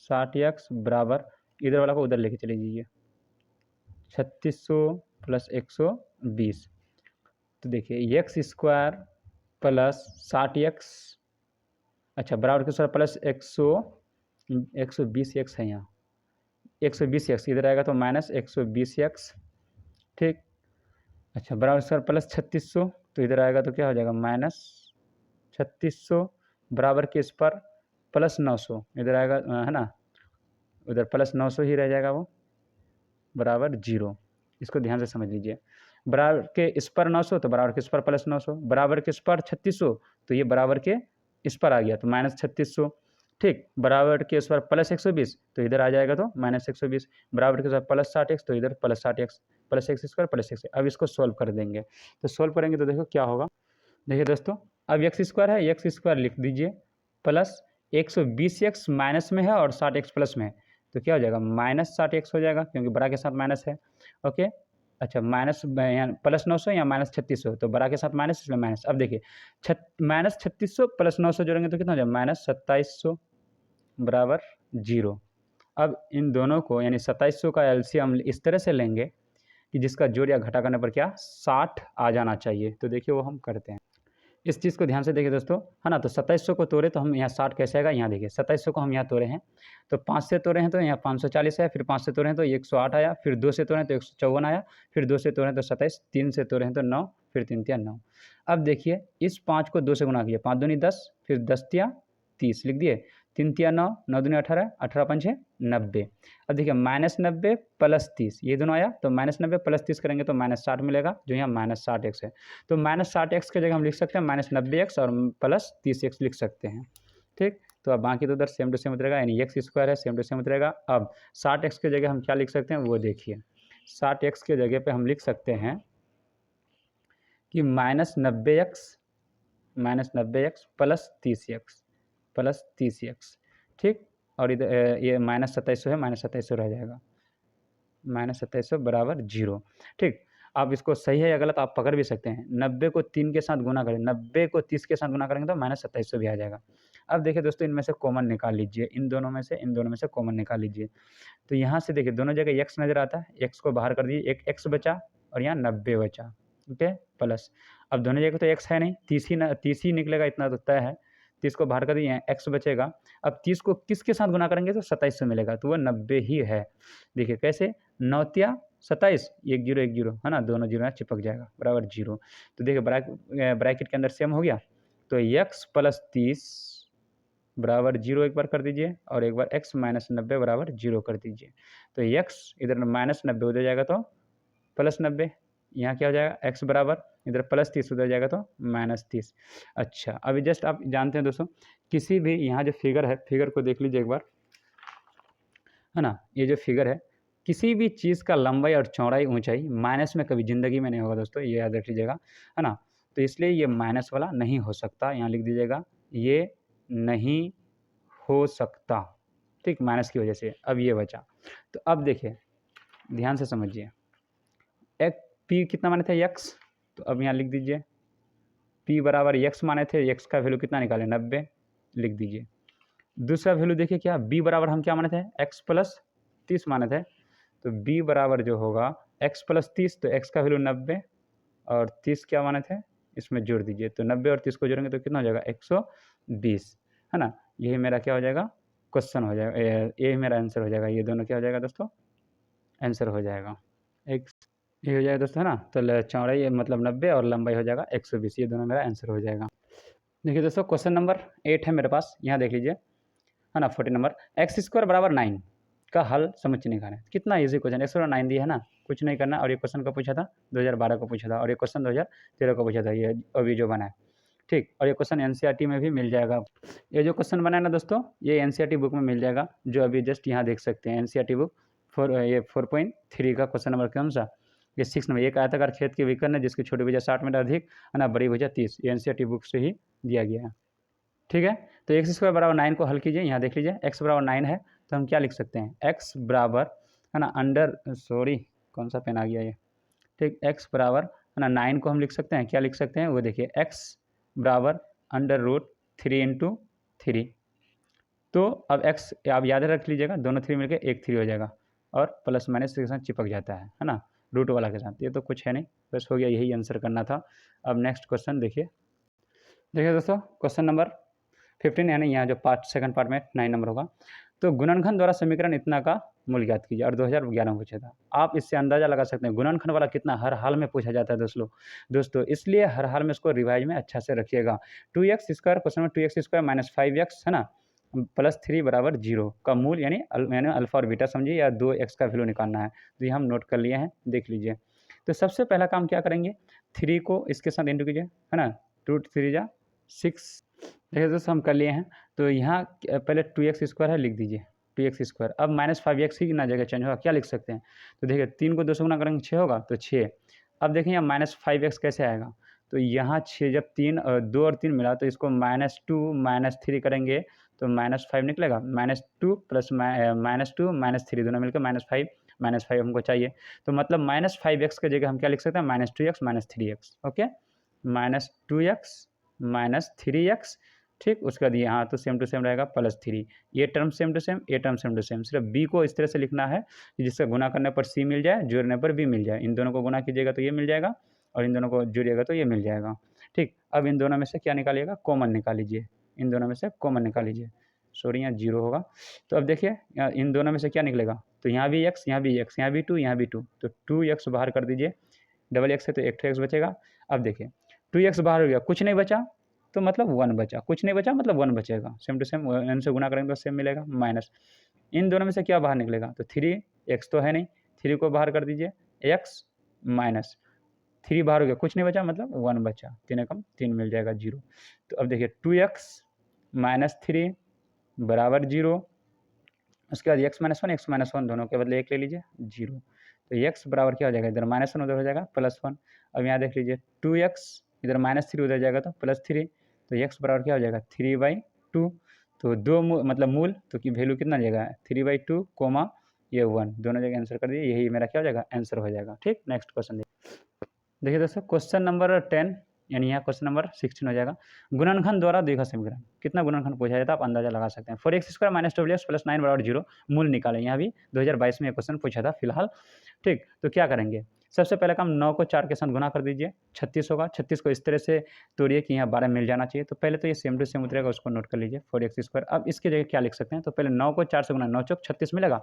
60x बराबर इधर वाला को उधर लेके चले जाइए 3600 प्लस 120। तो देखिए एक्स स्क्वायर प्लस 60x, अच्छा बराबर के स्क्वायर प्लस 120x है यहाँ, 120x इधर आएगा तो माइनस 120x, ठीक। अच्छा बराबर सर प्लस 3600, तो इधर आएगा तो क्या हो जाएगा माइनस 3600 बराबर के इस पर प्लस 900 इधर आएगा, है ना, उधर प्लस 900 ही रह जाएगा वो, बराबर 0। इसको ध्यान से समझ लीजिए। बराबर के इस पर 900 तो बराबर के इस पर प्लस 900, बराबर के इस पर 3600 तो ये बराबर के इस पर आ गया तो माइनस 3600, ठीक। बराबर के इस पर प्लस 120 तो इधर आ जाएगा तो माइनस 120, बराबर के इस पर प्लस 60x तो इधर plus 60x, plus x square plus x. अब इसको सोल्व कर देंगे, तो सोल्व करेंगे तो देखो क्या होगा। देखिए दोस्तों, अब एक्स स्क्वायर है, एक्स स्क्वायर लिख दीजिए, प्लस 120x माइनस में है और 60x प्लस में है, तो क्या हो जाएगा माइनस 60x हो जाएगा, क्योंकि बड़ा के साथ माइनस है। ओके, अच्छा माइनस यहाँ प्लस 900 या माइनस 3600, तो बड़ा के साथ माइनस इसमें माइनस। अब देखिए माइनस 3600 प्लस 900 जोड़ेंगे तो कितना हो जाएगा माइनस 2700 बराबर 0। अब इन दोनों को यानी 2700 का एलसीएम इस तरह से लेंगे कि जिसका जोड़ या घटा करने पर क्या 60 आ जाना चाहिए। तो देखिए वो हम करते हैं, इस चीज़ को ध्यान से देखिए दोस्तों, है ना। तो 2700 को तोड़े तो हम यहाँ 60 कैसे आएगा, यहाँ देखिए 2700 को हम यहाँ तोड़े हैं तो 5 से तोड़े हैं तो यहाँ 540 है, फिर 5 से तोड़े हैं तो 108 आया, फिर 2 से तोड़े हैं तो 154 आया, फिर 2 से तोड़े हैं तो 27, 3 से तोड़े हैं तो 9, फिर 3 तिया 9। अब देखिए इस 5 को 2 से गुना किया, 5 दूनी 10, फिर 10 तिया 30 लिख दिए, 3 तिया 9, 9 दूनी 18, 18 पंचे 90। अब देखिए माइनस 90 प्लस 30 ये दोनों आया तो माइनस 90 प्लस 30 करेंगे तो माइनस 60 मिलेगा, जो यहाँ माइनस 60x है। तो माइनस 60x की जगह हम लिख सकते हैं माइनस 90x और प्लस 30x लिख सकते हैं, ठीक। तो अब बाकी तो उधर सेम टू सेम उतरेगा, यानी एक्स स्क्वायर है सेम टू सेम उतरेगा। अब 60x की जगह हम क्या लिख सकते हैं वो देखिए, 60x की जगह पे हम लिख सकते हैं कि माइनस 90x प्लस 30x, ठीक। और इधर ये माइनस 2700 है, माइनस 2700 रह जाएगा, माइनस 2700 बराबर 0, ठीक। आप इसको सही है या गलत आप पकड़ भी सकते हैं। 90 को 3 के साथ गुना करें, 90 को 30 के साथ गुना करेंगे तो माइनस 2700 भी आ जाएगा। अब देखिए दोस्तों इनमें से कॉमन निकाल लीजिए, इन दोनों में से कॉमन निकाल लीजिए। तो यहाँ से देखिए दोनों जगह x नज़र आता है, x को बाहर कर दीजिए, एक x बचा और यहाँ 90 बचा, ओके प्लस। अब दोनों जगह तो x है नहीं, 30 ही निकलेगा, इतना तो तय है। 30 को बाहर कर दिए, x बचेगा। अब 30 को किसके साथ गुना करेंगे तो 2700 मिलेगा, तो वह 90 ही है। देखिए कैसे, 9 तिया 27, 1 0 1 0 है ना, दोनों जीरो यहाँ चिपक जाएगा बराबर 0। तो देखिए ब्रैकेट के अंदर सेम हो गया, तो x प्लस 30 बराबर 0 एक बार कर दीजिए और एक बार x माइनस 90 बराबर 0 कर दीजिए। तो x इधर माइनस 90 उधर जाएगा तो प्लस 90, यहाँ क्या हो जाएगा x बराबर इधर प्लस 30 उधर जाएगा तो माइनस 30। अच्छा अभी जस्ट आप जानते हैं दोस्तों, किसी भी यहाँ जो फिगर है, फिगर को देख लीजिए एक बार, है ना। ये जो फिगर है, किसी भी चीज़ का लंबाई और चौड़ाई ऊंचाई माइनस में कभी ज़िंदगी में नहीं होगा दोस्तों, ये याद रख लीजिएगा, है ना। तो इसलिए ये माइनस वाला नहीं हो सकता, यहाँ लिख दीजिएगा ये नहीं हो सकता, ठीक, माइनस की वजह से। अब ये बचा, तो अब देखिए ध्यान से समझिए, एक पी कितना माने थे x, तो अब यहाँ लिख दीजिए p बराबर x माने थे, x का वैल्यू कितना निकाले 90, लिख दीजिए। दूसरा वैल्यू देखिए क्या, b बराबर हम क्या माने थे x प्लस 30 माने थे, तो b बराबर जो होगा x प्लस 30, तो x का वैल्यू 90 और 30 क्या माने थे इसमें जोड़ दीजिए, तो 90 और 30 को जोड़ेंगे तो कितना हो जाएगा 120, है ना। यही मेरा क्या हो जाएगा क्वेश्चन हो जाएगा, यही मेरा आंसर हो जाएगा। ये दोनों क्या हो जाएगा दोस्तों आंसर हो जाएगा, एक ये हो जाएगा दोस्तों, है ना। तो चौड़ाई मतलब 90 और लंबाई हो जाएगा 120, ये दोनों मेरा आंसर हो जाएगा। देखिए दोस्तों क्वेश्चन नंबर 8 है मेरे पास, यहाँ देख लीजिए, है ना। 40 नंबर, एक्स स्क्वायर बराबर 9 का हल समझ निकालें। कितना इजी क्वेश्चन, एक्स 9 दिया है ना, कुछ नहीं करना। और ये क्वेश्चन का पूछा था 2012 को पूछा था, और ये क्वेश्चन 2013 को पूछा था, ये अभी जो बना है, ठीक। और ये क्वेश्चन एनसीईआरटी में भी मिल जाएगा। ये जो क्वेश्चन बना है ना दोस्तों, ये एनसीईआरटी बुक में मिल जाएगा, जो अभी जस्ट यहाँ देख सकते हैं एनसीईआरटी बुक 4.3 का क्वेश्चन नंबर कौन सा, ये 6 नंबर। एक आयताकार खेत की विकर्ण है जिसकी छोटी भुजा 60 मीटर अधिक, है ना, बड़ी भुजा 30, ये एनसीईआरटी बुक से ही दिया गया है, ठीक है। तो एक्स स्क्वायर बराबर 9 को हल कीजिए, यहाँ देख लीजिए एक्स बराबर 9 है, तो हम क्या लिख सकते हैं एक्स बराबर, है ना, अंडर सॉरी कौन सा पेन आ गया ये, ठीक। एक्स बराबर, है ना, 9 को हम लिख सकते हैं, क्या लिख सकते हैं वो देखिए, एक्स बराबर √3 × 3। तो अब एक्स आप याद रख लीजिएगा, दोनों 3 मिलकर एक 3 हो जाएगा, और प्लस माइनस के साथ चिपक जाता है ना, रूट वाला के साथ। ये तो कुछ है नहीं, बस हो गया, यही आंसर करना था। अब नेक्स्ट क्वेश्चन देखिए दोस्तों, क्वेश्चन नंबर 15, यानी यहाँ जो सेकंड पार्ट में 9 नंबर होगा। तो गुणनखंड द्वारा समीकरण इतना का मूल ज्ञात कीजिए, और 2011 में पूछा था। आप इससे अंदाज़ा लगा सकते हैं गुणनखंड वाला कितना हर हाल में पूछा जाता है दोस्तों, इसलिए हर हाल में इसको रिवाइज में अच्छा से रखिएगा। 2x स्क्वायर क्वेश्चन में 2x स्क्वायर माइनस 5x है ना, प्लस 3 बराबर 0 का मूल यानी अल्फा और बीटा समझिए, या 2x का वैल्यू निकालना है। तो ये हम नोट कर लिए हैं, देख लीजिए। तो सबसे पहला काम क्या करेंगे, 3 को इसके साथ इंटू कीजिए, है ना, 2 3 जा 6। देखिए दोस्तों हम कर लिए हैं। तो यहाँ पहले 2x स्क्वायर है, लिख दीजिए 2x स्क्वायर। अब माइनस 5x ही ना जगह चेंज होगा, क्या लिख सकते हैं, तो देखिए 3 को 2 से गुना करेंगे 6 होगा, तो 6। अब देखिए यहाँ माइनस 5x कैसे आएगा, तो यहाँ 6 जब 2 और 3 मिला तो इसको -2 -3 करेंगे तो -5 निकलेगा। -2 प्लस -2 -3 दोनों मिलकर -5 हमको चाहिए। तो मतलब -5x की जगह हम क्या लिख सकते हैं, -2x -3x। Okay, -2x -3x, ठीक। उसके बाद यहाँ तो सेम टू सेम रहेगा +3। ये टर्म सेम टू सेम, ये टर्म सेम टू सेम। सिर्फ b को इस तरह से लिखना है कि जिससे गुना करने पर c मिल जाए, जोड़ने पर b मिल जाए। इन दोनों को गुना कीजिएगा तो ये मिल जाएगा, और इन दोनों को जोड़िएगा तो ये मिल जाएगा, ठीक। अब इन दोनों में से क्या निकालिएगा, कॉमन निकाल लीजिए। इन दोनों में से कॉमन निकाल लीजिए, सॉरी यहाँ 0 होगा। तो अब देखिए इन दोनों में से क्या निकलेगा, तो यहाँ भी x, यहाँ भी x, यहाँ भी 2, यहाँ भी 2, तो 2x बाहर कर दीजिए। डबल x है तो 1 x बचेगा। अब देखिए 2x बाहर हो गया, कुछ नहीं बचा तो मतलब 1 बचा, कुछ नहीं बचा मतलब 1 बचेगा। सेम टू सेम n से गुना करेंगे तो सेम मिलेगा। माइनस इन दोनों में से क्या बाहर निकलेगा, तो 3x तो है नहीं, 3 को बाहर कर दीजिए, x माइनस 3 बाहर हो गया, कुछ नहीं बचा मतलब 1 बचा, 3 एकम 3 मिल जाएगा 0। तो अब देखिए 2x -3 बराबर 0। उसके बाद x -1 दोनों के बदले 1 ले लीजिए, 0। तो x बराबर क्या हो जाएगा, इधर -1 उधर हो जाएगा +1। अब यहाँ देख लीजिए 2x इधर -3 उधर जाएगा तो +3, तो x बराबर क्या हो जाएगा 3/2। तो दो मतलब मूल तो की वैल्यू कितना जाएगा 3/2 कोमा ये 1, दोनों जगह आंसर कर दिए, यही मेरा क्या हो जाएगा आंसर हो जाएगा, ठीक। नेक्स्ट क्वेश्चन देखिए दोस्तों, क्वेश्चन नंबर 10 यानी यहाँ क्वेश्चन नंबर 16 हो जाएगा। गुणनखंड द्वारा द्विघात समीकरण, कितना गुणनखंड पूछा जाता है आप अंदाजा लगा सकते हैं। 4x square minus 12x plus 9 बराबर 0 मूल निकालें। यहाँ भी 2022 में ये क्वेश्चन पूछा था फिलहाल, ठीक। तो क्या करेंगे, सबसे पहले काम 9 को 4 के साथ गुना कर दीजिए, 36 होगा। 36 को इस तरह से तोड़िए कि यहाँ 12 मिल जाना चाहिए। तो पहले तो ये सेम टू सेम उतरेगा, उसको नोट कर लीजिए 4x स्क्वायर। अब इसके जगह क्या लिख सकते हैं, तो पहले 9 को 4 से गुना, 9 चौक 36 मिलेगा।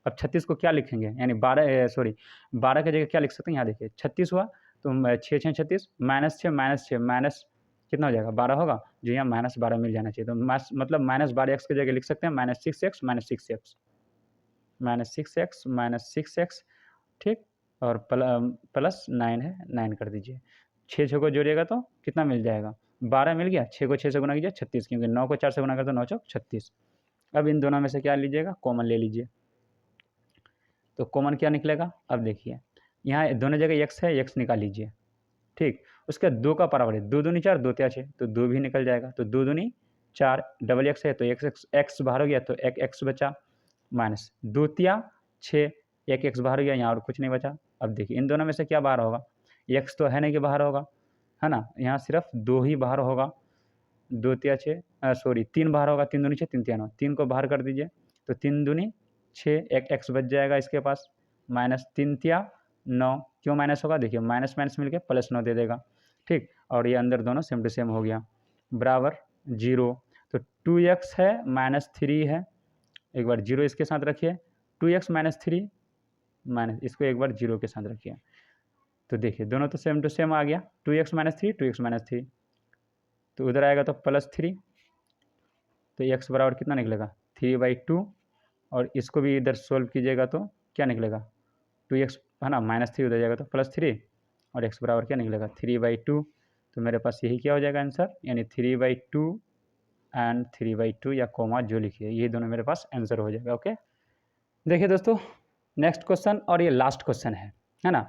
अब 36 को क्या लिखेंगे, यानी 12 की जगह क्या लिख सकते हैं, यहाँ देखिए 36 हुआ तो 6 6 36 -6 -6 माइनस कितना हो जाएगा 12 होगा, जो यहाँ -12 मिल जाना चाहिए। तो मतलब -12x की जगह लिख सकते हैं -6x -6x, ठीक। और प्लस 9 है, 9 कर दीजिए। 6 को जोड़िएगा तो कितना मिल जाएगा, 12 मिल गया। 6 को 6 से गुना कीजिए 36, क्योंकि 9 को 4 से गुना करते तो 9 चौक 36। अब इन दोनों में से क्या लीजिएगा, कॉमन ले लीजिए। तो कॉमन क्या निकलेगा, अब देखिए यहाँ दोनों जगह x है, x निकाल लीजिए, ठीक। उसके 2 का पावर है, 2 दूनी 4 2 तिया 6, तो 2 भी निकल जाएगा। तो 2 दूनी 4, डबल x है तो x बाहर हो गया तो एक x बचा, माइनस 2 तिया 6, एक x बाहर हो गया, यहाँ और कुछ नहीं बचा। अब देखिए इन दोनों में से क्या बाहर होगा, x तो है नहीं कि बाहर होगा, है ना, यहाँ सिर्फ 2 ही बाहर होगा। 2 तिया 6 सॉरी 3 बाहर होगा, 3 दूनी 6 3 तिया 9, 3 को बाहर कर दीजिए तो 3 दूनी 6, एक x बच जाएगा इसके पास, माइनस 3 तिया 9, क्यों माइनस होगा, देखिए माइनस माइनस मिलके +9 दे देगा, ठीक। और ये अंदर दोनों सेम टू सेम हो गया, बराबर 0। तो 2x है -3 है, एक बार 0 इसके साथ रखिए, 2x -3 माइनस इसको एक बार 0 के साथ रखिए। तो देखिए दोनों तो सेम टू सेम आ गया, 2x -3 2x -3, तो उधर आएगा तो +3, तो x बराबर कितना निकलेगा 3/2। और इसको भी इधर सोल्व कीजिएगा तो क्या निकलेगा 2x है ना, -3 उधर जाएगा तो +3, और x बराबर क्या निकलेगा 3/2। तो मेरे पास यही क्या हो जाएगा आंसर, यानी 3/2 एंड 3/2 या कोमा जो लिखिए, ये दोनों मेरे पास आंसर हो जाएगा। ओके, देखिए दोस्तों नेक्स्ट क्वेश्चन, और ये लास्ट क्वेश्चन है ना।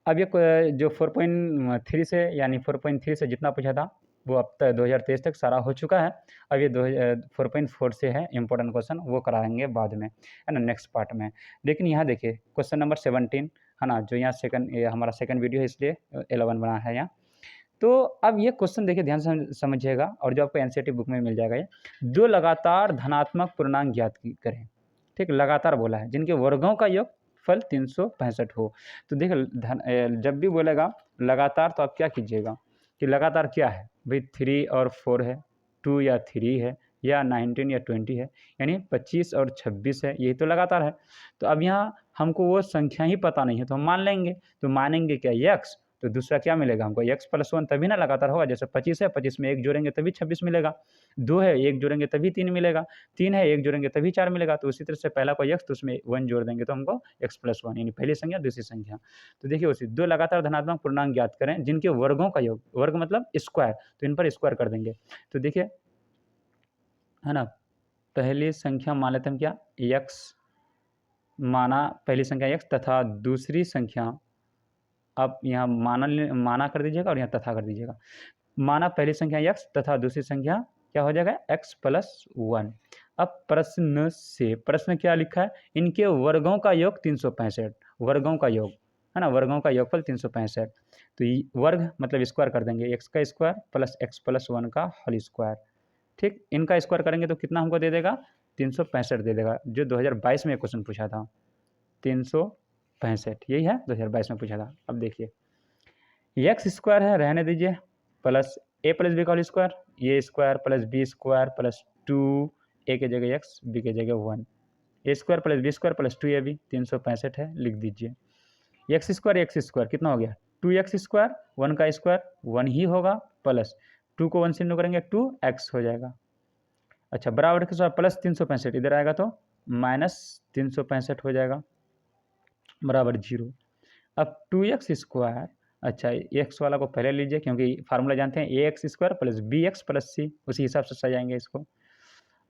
अब ये जो 4.3 से यानी 4.3 से जितना पूछा था वो अब तक 2023 तक सारा हो चुका है। अब ये 4.4 से है इम्पोर्टेंट क्वेश्चन, वो कराएंगे बाद में, है ना, नेक्स्ट पार्ट में। लेकिन यहाँ देखिए क्वेश्चन नंबर 17 है ना, जो यहाँ हमारा सेकंड वीडियो है इसलिए 11 बना है यहाँ। तो अब ये क्वेश्चन देखिए ध्यान से समझिएगा, और जो आपको एनसीईआरटी बुक में मिल जाएगा ये, दो लगातार धनात्मक पूर्णांक ज्ञात करें, ठीक। लगातार बोला है, जिनके वर्गों का योग फल 365 हो। तो देखिए जब भी बोलेगा लगातार तो आप क्या कीजिएगा कि लगातार क्या है भाई, 3 और 4 है, 2 या 3 है, या 19 या 20 है, यानी 25 और 26 है, यही तो लगातार है। तो अब यहाँ हमको वो संख्या ही पता नहीं है, तो हम मान लेंगे। तो मानेंगे क्या, x, तो दूसरा क्या मिलेगा हमको, x + 1 तभी ना लगातार होगा। जैसे 25 है, 25 में 1 जोड़ेंगे तभी 26 मिलेगा। 2 है, 1 जोड़ेंगे तभी 3 मिलेगा। 3 है, 1 जोड़ेंगे तभी 4 मिलेगा। तो उसी तरह से पहला कोई x, तो उसमें 1 जोड़ देंगे तो हमको x + 1, यानी पहली संख्या, दूसरी संख्या। तो देखिए उसी 2 लगातार धनात्मक पूर्णांक ज्ञात करें जिनके वर्गों का योग, वर्ग मतलब स्क्वायर, तो इन पर स्क्वायर कर देंगे। तो देखिए, है ना, पहली संख्या मान लेते हैं हम क्या, x माना, पहली संख्या x तथा दूसरी संख्या, आप यहाँ माना कर दीजिएगा और यहाँ तथा कर दीजिएगा। माना पहली संख्या x तथा दूसरी संख्या क्या हो जाएगा, x + 1। अब प्रश्न क्या लिखा है, इनके वर्गों का योग 365, वर्गों का योग, है ना, वर्गों का योगफल 365। तो वर्ग मतलब स्क्वायर कर देंगे, x का स्क्वायर प्लस x + 1 का होल स्क्वायर। ठीक, इनका स्क्वायर करेंगे तो कितना हमको दे देगा, 365 दे देगा, जो 2022 में क्वेश्चन पूछा था। 365 यही है, 2022 में पूछा था। अब देखिए, एक्स स्क्वायर है, रहने दीजिए, प्लस a + b का whole square, a square plus B square plus 2, a की जगह x, b की जगह 1, a square plus B square plus 2ab, 365 है, लिख दीजिए। एक्स स्क्वायर कितना हो गया, 2x स्क्वायर, 1 का स्क्वायर 1 ही होगा, प्लस 2 को 1 से इंटू करेंगे 2x हो जाएगा। अच्छा, बराबर के साथ प्लस 365 इधर आएगा तो माइनस 365 हो जाएगा, बराबर 0। अब 2x स्क्वायर, अच्छा एक्स वाला को पहले लीजिए क्योंकि फार्मूला जानते हैं, ax square plus bx plus c, उसी हिसाब से सजाएंगे इसको।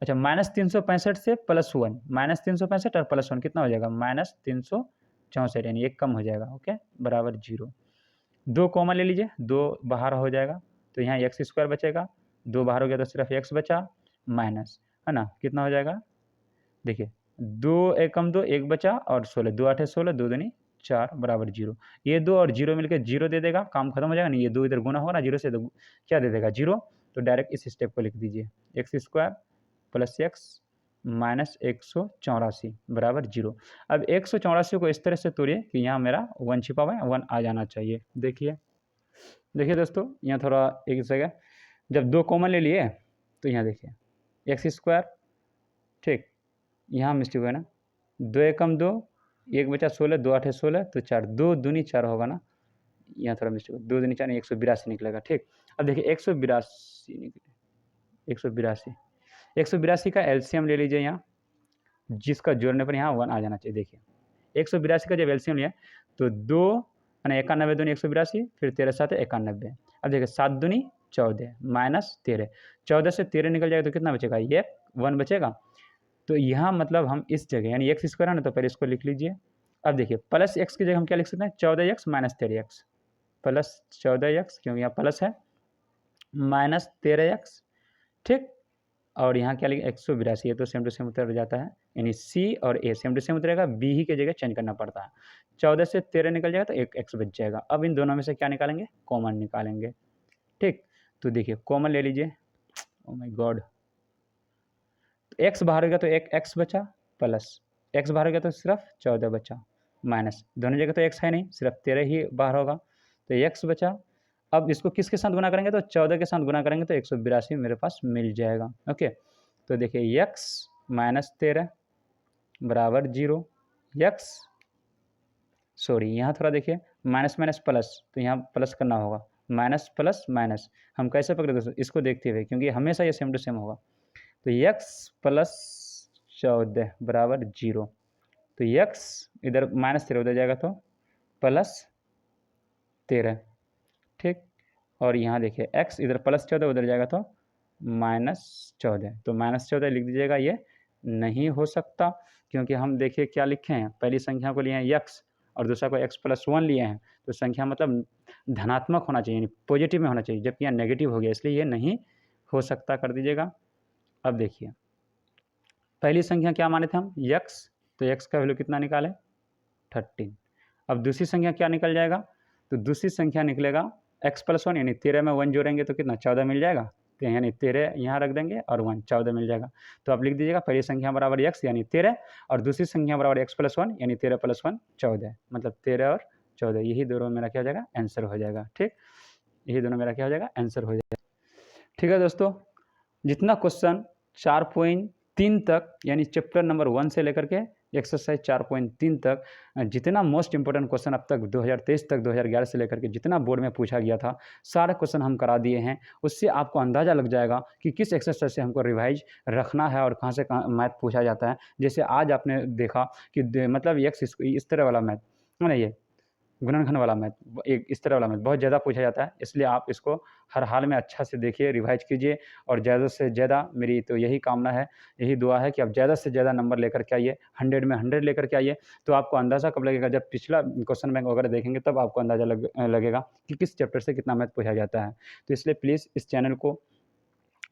अच्छा, -365 से +1, -365 और +1 कितना हो जाएगा, -364, यानी 1 कम हो जाएगा, ओके, बराबर 0। 2 कॉमन ले लीजिए, 2 बाहर हो जाएगा तो यहाँ एक्स स्क्वायर बचेगा, 2 बाहर हो गया तो सिर्फ x बचा, माइनस, है ना, कितना हो जाएगा, देखिए 2 1 कम 2, 1 बचा और 16, 2 8 16, 2 दूनी 4, बराबर 0। ये 2 और 0 मिलकर 0 दे देगा, काम खत्म हो जाएगा। नहीं, ये 2 इधर गुना होगा ना 0 से, तो क्या दे देगा, 0। तो डायरेक्ट इस स्टेप को लिख दीजिए, x square plus x minus 184 बराबर 0। अब 184 को इस तरह से तोड़िए कि यहाँ मेरा 1 छिपा हुआ है, 1 आ जाना चाहिए। देखिए दोस्तों, यहाँ थोड़ा एक जगह जब 2 कॉमन ले लिए तो यहाँ देखिए एक्स स्क्वायर, ठीक, यहाँ मिस्टेक है ना, 2 1 कम 2, 1 बचा 16, 2 8 16, तो 4, 2 दूनी 4 होगा ना, यहाँ थोड़ा मिस्टेक, 2 दूनी 4, 182 निकलेगा। ठीक, अब देखिए 182 निकले, 182 का एलसीएम ले लीजिए यहाँ, जिसका जोड़ने पर यहाँ 1 आ जाना चाहिए। देखिए 182 का जब एलसीएम लिया तो 2 यानी 91 दूनी 182, फिर 13 7 91। अब देखिए 7 दूनी 14 माइनस 13, 14 से 13 निकल जाएगा तो कितना बचेगा, ये 1 बचेगा। तो यहाँ मतलब हम इस जगह यानी एक्स स्क्वायर है ना, तो पहले इसको लिख लीजिए। अब देखिए प्लस एक्स की जगह हम क्या लिख सकते हैं, 14x minus 13x, plus 14x क्योंकि यहाँ प्लस है, माइनस 13x, ठीक। और यहाँ क्या लिखे 182, ये तो सेम टू सेम उतर जाता है, यानी सी और ए सेम टू सेम उतरेगा, बी ही की जगह चेंज करना पड़ता है। 14 से 13 निकल जाएगा तो एक एक्स बच जाएगा। अब इन दोनों में से क्या निकालेंगे, कॉमन निकालेंगे। ठीक, तो देखिए कॉमन ले लीजिए, ओ माय गॉड, एक्स बाहर हो गया तो एक एक्स बचा, प्लस एक्स बाहर हो गया तो सिर्फ 14 बचा, माइनस दोनों जगह तो एक्स है नहीं, सिर्फ 13 ही बाहर होगा तो एक्स बचा। अब इसको किसके साथ गुना करेंगे, तो 14 के साथ गुना करेंगे तो 182 मेरे पास मिल जाएगा। ओके, तो देखिए एक्स माइनस 13 बराबर 0, एक्स सॉरी यहाँ थोड़ा देखिए माइनस माइनस प्लस, तो यहाँ प्लस करना होगा, माइनस प्लस माइनस हम कैसे पकड़े दोस्तों, इसको देखते हुए, क्योंकि हमेशा ये सेम टू सेम होगा। तो x प्लस 14 बराबर 0, तो x इधर माइनस 13 उधर जाएगा तो प्लस 13, ठीक। और यहाँ देखिए x इधर प्लस 14 उधर जाएगा तो माइनस 14, तो माइनस 14 लिख दीजिएगा। ये नहीं हो सकता क्योंकि हम देखिए क्या लिखे हैं, पहली संख्या को लिए हैं x और दूसरा को x + 1 लिए हैं, तो संख्या मतलब धनात्मक होना चाहिए, पॉजिटिव में होना चाहिए, जबकि यहाँ नेगेटिव हो गया, इसलिए ये नहीं हो सकता, कर दीजिएगा। अब देखिए पहली संख्या क्या माने थे हम, x, तो x का वैल्यू कितना निकाले 13। अब दूसरी संख्या क्या निकल जाएगा, तो दूसरी संख्या निकलेगा x + 1, यानी 13 में 1 जोड़ेंगे तो कितना 14 मिल जाएगा, तो यानी 13 यहाँ रख देंगे और 1 14 मिल जाएगा। तो आप लिख दीजिएगा पहली संख्या बराबर x यानी 13 और दूसरी संख्या बराबर x + 1 यानी 13 + 1 14, मतलब 13 और 14, यही दोनों मेरा क्या हो जाएगा, आंसर हो जाएगा। ठीक, यही दोनों मेरा क्या हो जाएगा, आंसर हो जाएगा। ठीक है दोस्तों, जितना क्वेश्चन 4.3 तक, यानी चैप्टर नंबर 1 से लेकर के एक्सरसाइज 4.3 तक जितना मोस्ट इंपॉर्टेंट क्वेश्चन अब तक 2023 तक 2011 से लेकर के जितना बोर्ड में पूछा गया था, सारे क्वेश्चन हम करा दिए हैं। उससे आपको अंदाज़ा लग जाएगा कि किस एक्सरसाइज से हमको रिवाइज रखना है और कहाँ से कहाँ मैथ पूछा जाता है। जैसे आज आपने देखा कि मतलब एक्स इस तरह वाला मैथ है ना, ये गुणनखंड वाला मैथ, एक इस तरह वाला मैथ बहुत ज़्यादा पूछा जाता है। इसलिए आप इसको हर हाल में अच्छा से देखिए, रिवाइज कीजिए और ज़्यादा से ज़्यादा मेरी तो यही कामना है, यही दुआ है कि आप ज़्यादा से ज़्यादा नंबर लेकर के आइए, 100 में 100 लेकर के आइए। तो आपको अंदाज़ा कब लगेगा, जब पिछला क्वेश्चन बैंक वगैरह देखेंगे तब आपको अंदाज़ा लगेगा कि किस चैप्टर से कितना मैथ पूछा जाता है। तो इसलिए प्लीज़ इस चैनल को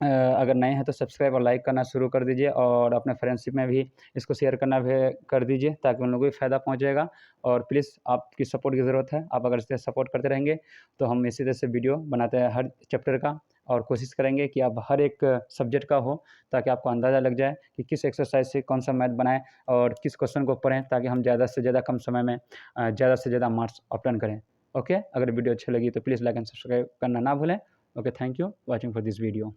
अगर नए हैं तो सब्सक्राइब और लाइक करना शुरू कर दीजिए और अपने फ्रेंडशिप में भी इसको शेयर करना भी कर दीजिए, ताकि उन लोगों को भी फ़ायदा पहुंचेगा। और प्लीज़ आपकी सपोर्ट की ज़रूरत है। आप अगर इस तरह सपोर्ट करते रहेंगे तो हम इसी तरह से वीडियो बनाते हैं हर चैप्टर का, और कोशिश करेंगे कि आप हर एक सब्जेक्ट का हो, ताकि आपको अंदाज़ा लग जाए कि किस एक्सरसाइज से कौन सा मैथ बनाएँ और किस क्वेश्चन को पढ़ें, ताकि हम ज़्यादा से ज़्यादा कम समय में ज़्यादा से ज़्यादा मार्क्स ऑब्टेन करें। ओके, अगर वीडियो अच्छी लगी तो प्लीज़ लाइक एंड सब्सक्राइब करना ना भूलें। Okay, thank you watching for this video.